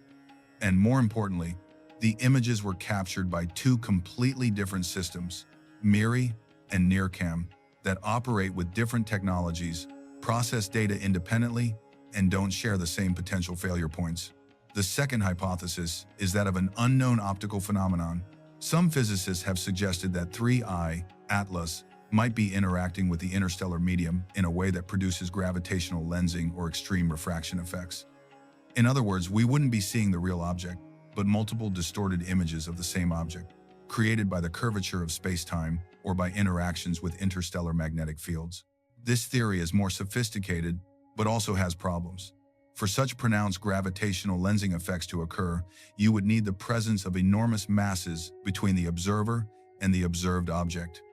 And more importantly, the images were captured by two completely different systems, MIRI and NIRCam, that operate with different technologies, process data independently, and don't share the same potential failure points. The second hypothesis is that of an unknown optical phenomenon. Some physicists have suggested that 3I Atlas might be interacting with the interstellar medium in a way that produces gravitational lensing or extreme refraction effects. In other words, we wouldn't be seeing the real object, but multiple distorted images of the same object, created by the curvature of space-time or by interactions with interstellar magnetic fields. This theory is more sophisticated, but also has problems. For such pronounced gravitational lensing effects to occur, you would need the presence of enormous masses between the observer and the observed object.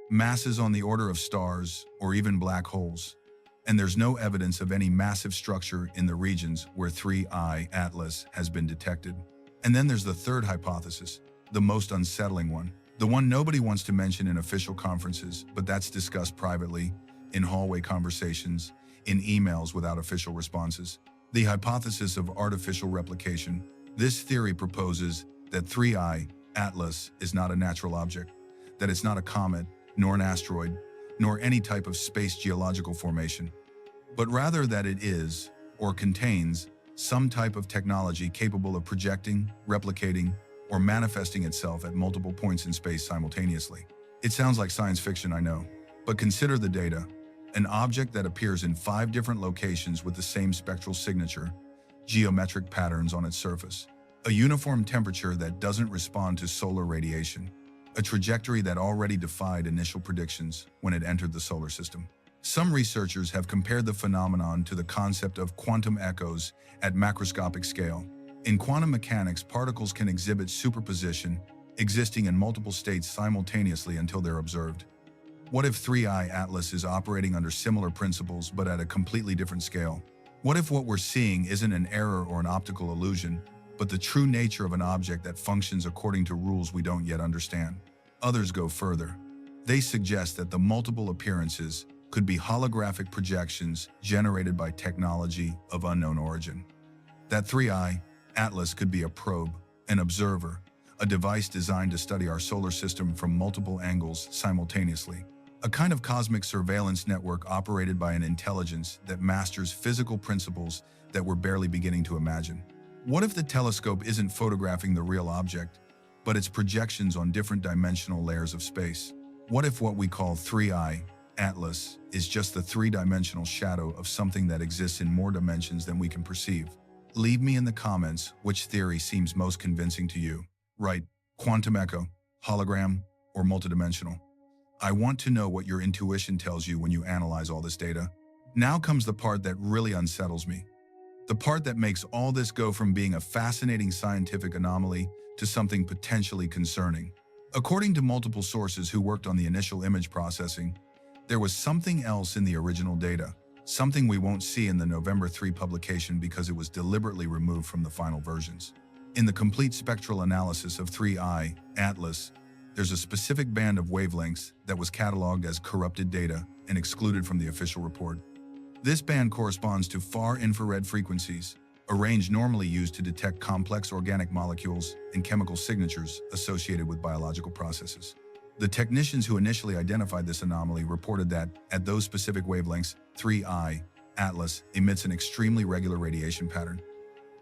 Masses on the order of stars or even black holes. And there's no evidence of any massive structure in the regions where 3I Atlas has been detected. And then there's the third hypothesis, the most unsettling one, the one nobody wants to mention in official conferences, but that's discussed privately, in hallway conversations, in emails without official responses. The hypothesis of artificial replication. This theory proposes that 3I Atlas is not a natural object, that it's not a comet, nor an asteroid, nor any type of space geological formation, but rather that it is, or contains, some type of technology capable of projecting, replicating, or manifesting itself at multiple points in space simultaneously. It sounds like science fiction, I know, but consider the data. An object that appears in 5 different locations with the same spectral signature, geometric patterns on its surface, a uniform temperature that doesn't respond to solar radiation, a trajectory that already defied initial predictions when it entered the solar system. Some researchers have compared the phenomenon to the concept of quantum echoes at macroscopic scale. In quantum mechanics, particles can exhibit superposition, existing in multiple states simultaneously until they're observed. What if 3I Atlas is operating under similar principles but at a completely different scale? What if what we're seeing isn't an error or an optical illusion, but the true nature of an object that functions according to rules we don't yet understand? Others go further. They suggest that the multiple appearances could be holographic projections generated by technology of unknown origin. That 3i Atlas could be a probe, an observer, a device designed to study our solar system from multiple angles simultaneously. A kind of cosmic surveillance network operated by an intelligence that masters physical principles that we're barely beginning to imagine. What if the telescope isn't photographing the real object, but its projections on different dimensional layers of space? What if what we call 3i Atlas is just the three-dimensional shadow of something that exists in more dimensions than we can perceive? Leave me in the comments which theory seems most convincing to you. Right, quantum echo, hologram, or multidimensional? I want to know what your intuition tells you when you analyze all this data. Now comes the part that really unsettles me. The part that makes all this go from being a fascinating scientific anomaly to something potentially concerning. According to multiple sources who worked on the initial image processing, there was something else in the original data, something we won't see in the November 3 publication because it was deliberately removed from the final versions. In the complete spectral analysis of 3i Atlas, there's a specific band of wavelengths that was cataloged as corrupted data and excluded from the official report. This band corresponds to far infrared frequencies, a range normally used to detect complex organic molecules and chemical signatures associated with biological processes. The technicians who initially identified this anomaly reported that, at those specific wavelengths, 3i Atlas emits an extremely regular radiation pattern.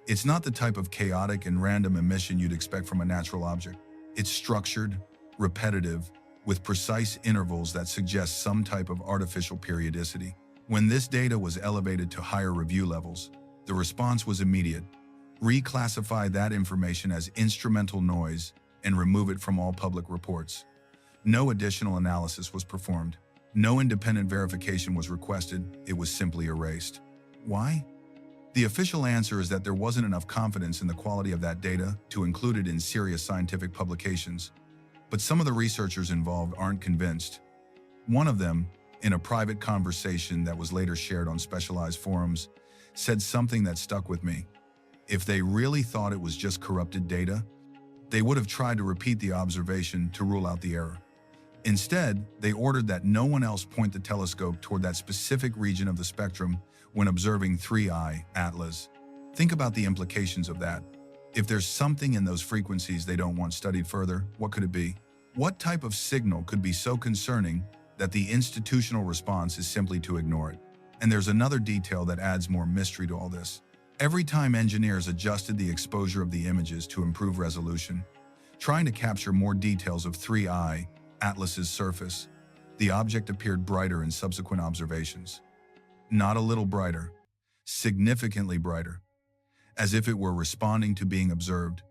It's not the type of chaotic and random emission you'd expect from a natural object. It's structured, repetitive, with precise intervals that suggest some type of artificial periodicity. When this data was elevated to higher review levels, the response was immediate. Reclassify that information as instrumental noise and remove it from all public reports. No additional analysis was performed. No independent verification was requested. It was simply erased. Why? The official answer is that there wasn't enough confidence in the quality of that data to include it in serious scientific publications. But some of the researchers involved aren't convinced. One of them, in a private conversation that was later shared on specialized forums, said something that stuck with me. If they really thought it was just corrupted data, they would have tried to repeat the observation to rule out the error. Instead, they ordered that no one else point the telescope toward that specific region of the spectrum when observing 3i Atlas. Think about the implications of that. If there's something in those frequencies they don't want studied further, what could it be? What type of signal could be so concerning that the institutional response is simply to ignore it? And there's another detail that adds more mystery to all this. Every time engineers adjusted the exposure of the images to improve resolution, trying to capture more details of 3i Atlas's surface, the object appeared brighter in subsequent observations. Not a little brighter, significantly brighter, as if it were responding to being observed,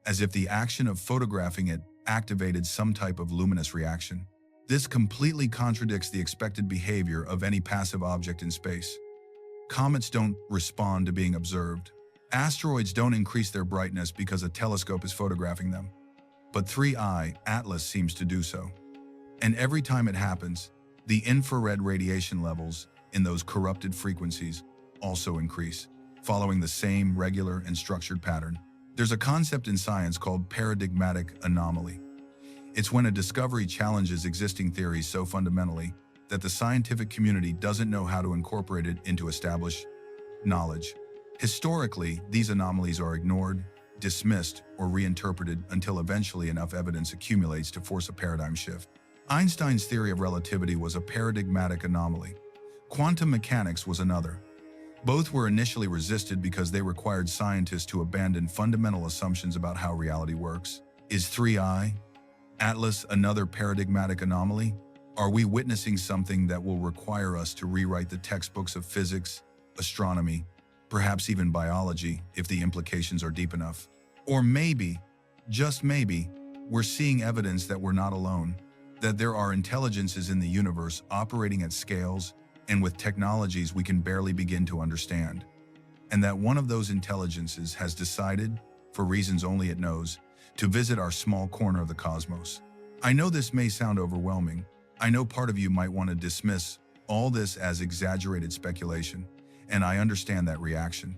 as if the action of photographing it activated some type of luminous reaction. This completely contradicts the expected behavior of any passive object in space. Comets don't respond to being observed. Asteroids don't increase their brightness because a telescope is photographing them. But 3i Atlas seems to do so. And every time it happens, the infrared radiation levels in those corrupted frequencies also increase, following the same regular and structured pattern. There's a concept in science called paradigmatic anomaly. It's when a discovery challenges existing theories so fundamentally that the scientific community doesn't know how to incorporate it into established knowledge. Historically, these anomalies are ignored, dismissed, or reinterpreted until eventually enough evidence accumulates to force a paradigm shift. Einstein's theory of relativity was a paradigmatic anomaly. Quantum mechanics was another. Both were initially resisted because they required scientists to abandon fundamental assumptions about how reality works. Is 3i Atlas another paradigmatic anomaly? Are we witnessing something that will require us to rewrite the textbooks of physics, astronomy, perhaps even biology, if the implications are deep enough? Or maybe, just maybe, we're seeing evidence that we're not alone, that there are intelligences in the universe operating at scales and with technologies we can barely begin to understand, and that one of those intelligences has decided, for reasons only it knows, to visit our small corner of the cosmos. I know this may sound overwhelming. I know part of you might want to dismiss all this as exaggerated speculation, and I understand that reaction.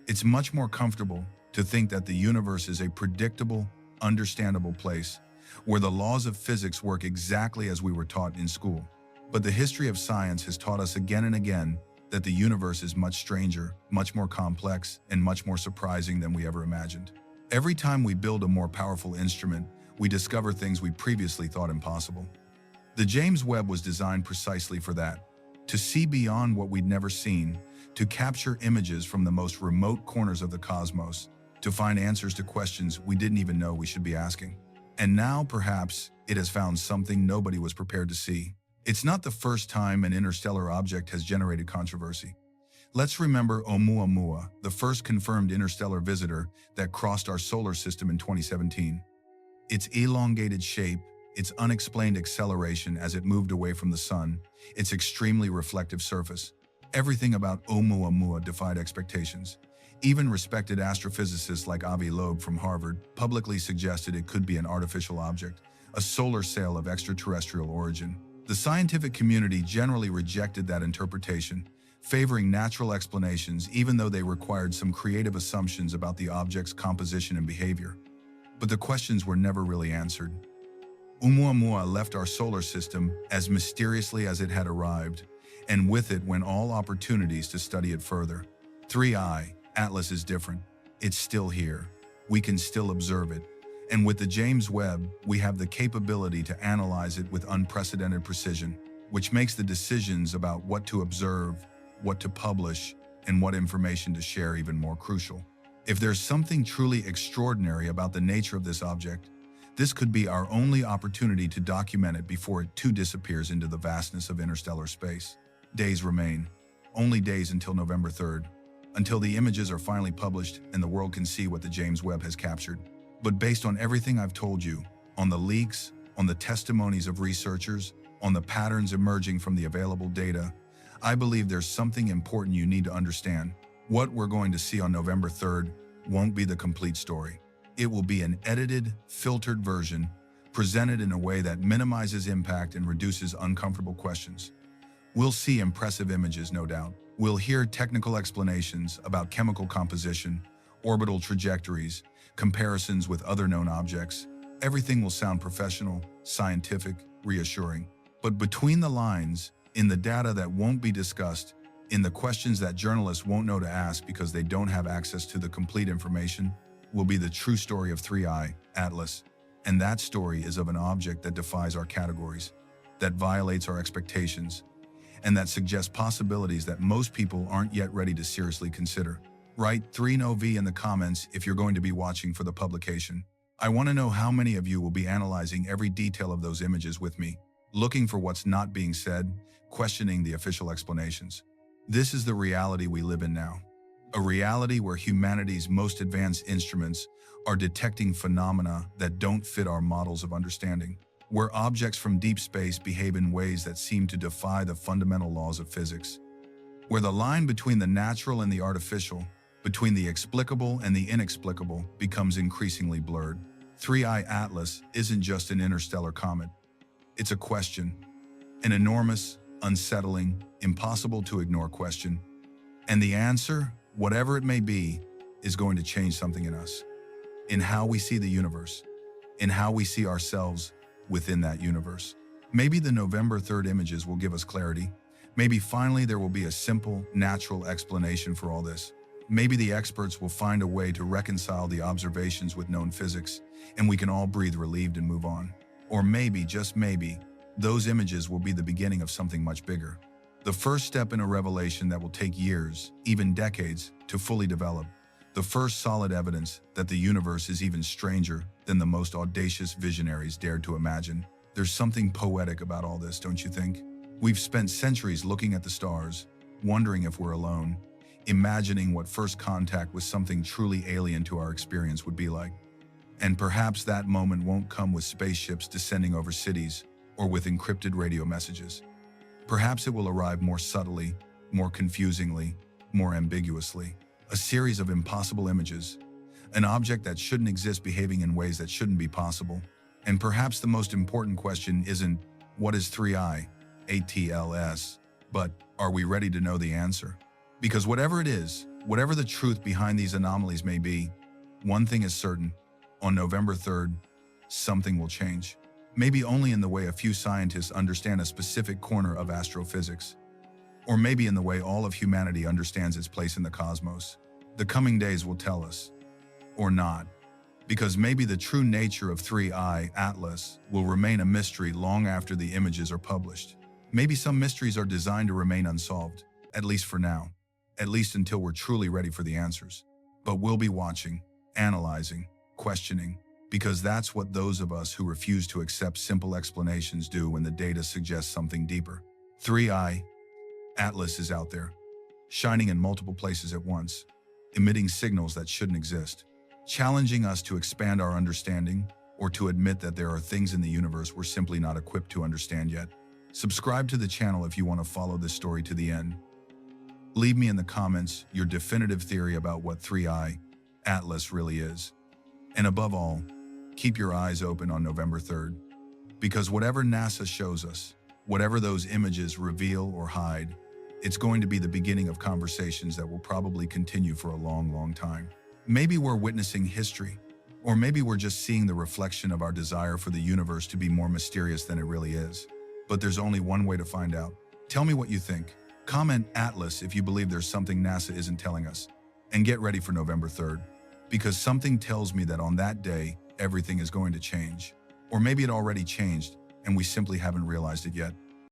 It's much more comfortable to think that the universe is a predictable, understandable place where the laws of physics work exactly as we were taught in school. But the history of science has taught us again and again that the universe is much stranger, much more complex, and much more surprising than we ever imagined. Every time we build a more powerful instrument, we discover things we previously thought impossible. The James Webb was designed precisely for that, to see beyond what we'd never seen, to capture images from the most remote corners of the cosmos, to find answers to questions we didn't even know we should be asking. And now, perhaps, it has found something nobody was prepared to see. It's not the first time an interstellar object has generated controversy. Let's remember Oumuamua, the first confirmed interstellar visitor that crossed our solar system in 2017. Its elongated shape, its unexplained acceleration as it moved away from the sun, its extremely reflective surface. Everything about Oumuamua defied expectations. Even respected astrophysicists like Avi Loeb from Harvard publicly suggested it could be an artificial object, a solar sail of extraterrestrial origin. The scientific community generally rejected that interpretation, favoring natural explanations even though they required some creative assumptions about the object's composition and behavior. But the questions were never really answered. Oumuamua left our solar system as mysteriously as it had arrived, and with it went all opportunities to study it further. 3I, Atlas is different. It's still here. We can still observe it. And with the James Webb, we have the capability to analyze it with unprecedented precision, which makes the decisions about what to observe, what to publish, and what information to share even more crucial. If there's something truly extraordinary about the nature of this object, this could be our only opportunity to document it before it too disappears into the vastness of interstellar space. Days remain. Only days until November 3rd, until the images are finally published and the world can see what the James Webb has captured. But based on everything I've told you, on the leaks, on the testimonies of researchers, on the patterns emerging from the available data, I believe there's something important you need to understand. What we're going to see on November 3rd won't be the complete story. It will be an edited, filtered version, presented in a way that minimizes impact and reduces uncomfortable questions. We'll see impressive images, no doubt. We'll hear technical explanations about chemical composition, orbital trajectories, comparisons with other known objects. Everything will sound professional, scientific, reassuring. But between the lines, in the data that won't be discussed, in the questions that journalists won't know to ask because they don't have access to the complete information, will be the true story of 3I, Atlas. And that story is of an object that defies our categories, that violates our expectations, and that suggests possibilities that most people aren't yet ready to seriously consider. Write 3NOV in the comments if you're going to be watching for the publication. I want to know how many of you will be analyzing every detail of those images with me, looking for what's not being said, questioning the official explanations. This is the reality we live in now. A reality where humanity's most advanced instruments are detecting phenomena that don't fit our models of understanding, where objects from deep space behave in ways that seem to defy the fundamental laws of physics, where the line between the natural and the artificial, between the explicable and the inexplicable, becomes increasingly blurred. 3I Atlas isn't just an interstellar comet. It's a question, an enormous, unsettling, impossible to ignore question. And the answer, whatever it may be, is going to change something in us, in how we see the universe, in how we see ourselves within that universe. Maybe the November 3rd images will give us clarity. Maybe finally there will be a simple, natural explanation for all this. Maybe the experts will find a way to reconcile the observations with known physics, and we can all breathe relieved and move on. Or maybe, just maybe, those images will be the beginning of something much bigger. The first step in a revelation that will take years, even decades, to fully develop. The first solid evidence that the universe is even stranger than the most audacious visionaries dared to imagine. There's something poetic about all this, don't you think? We've spent centuries looking at the stars, wondering if we're alone, imagining what first contact with something truly alien to our experience would be like. And perhaps that moment won't come with spaceships descending over cities or with encrypted radio messages. Perhaps it will arrive more subtly, more confusingly, more ambiguously. A series of impossible images, an object that shouldn't exist behaving in ways that shouldn't be possible. And perhaps the most important question isn't, what is 3I, ATLS, but are we ready to know the answer? Because whatever it is, whatever the truth behind these anomalies may be, one thing is certain: on November 3rd, something will change. Maybe only in the way a few scientists understand a specific corner of astrophysics, or maybe in the way all of humanity understands its place in the cosmos. The coming days will tell us. Or not. Because maybe the true nature of 3I Atlas will remain a mystery long after the images are published. Maybe some mysteries are designed to remain unsolved, at least for now, at least until we're truly ready for the answers. But we'll be watching, analyzing, questioning, because that's what those of us who refuse to accept simple explanations do when the data suggests something deeper. 3I Atlas is out there, shining in multiple places at once, emitting signals that shouldn't exist, challenging us to expand our understanding or to admit that there are things in the universe we're simply not equipped to understand yet. Subscribe to the channel if you want to follow this story to the end. Leave me in the comments your definitive theory about what 3I Atlas really is. And above all, keep your eyes open on November 3rd, because whatever NASA shows us, whatever those images reveal or hide, it's going to be the beginning of conversations that will probably continue for a long, long time. Maybe we're witnessing history, or maybe we're just seeing the reflection of our desire for the universe to be more mysterious than it really is. But there's only one way to find out. Tell me what you think. Comment Atlas if you believe there's something NASA isn't telling us. And get ready for November 3rd, because something tells me that on that day, everything is going to change. Or maybe it already changed, and we simply haven't realized it yet.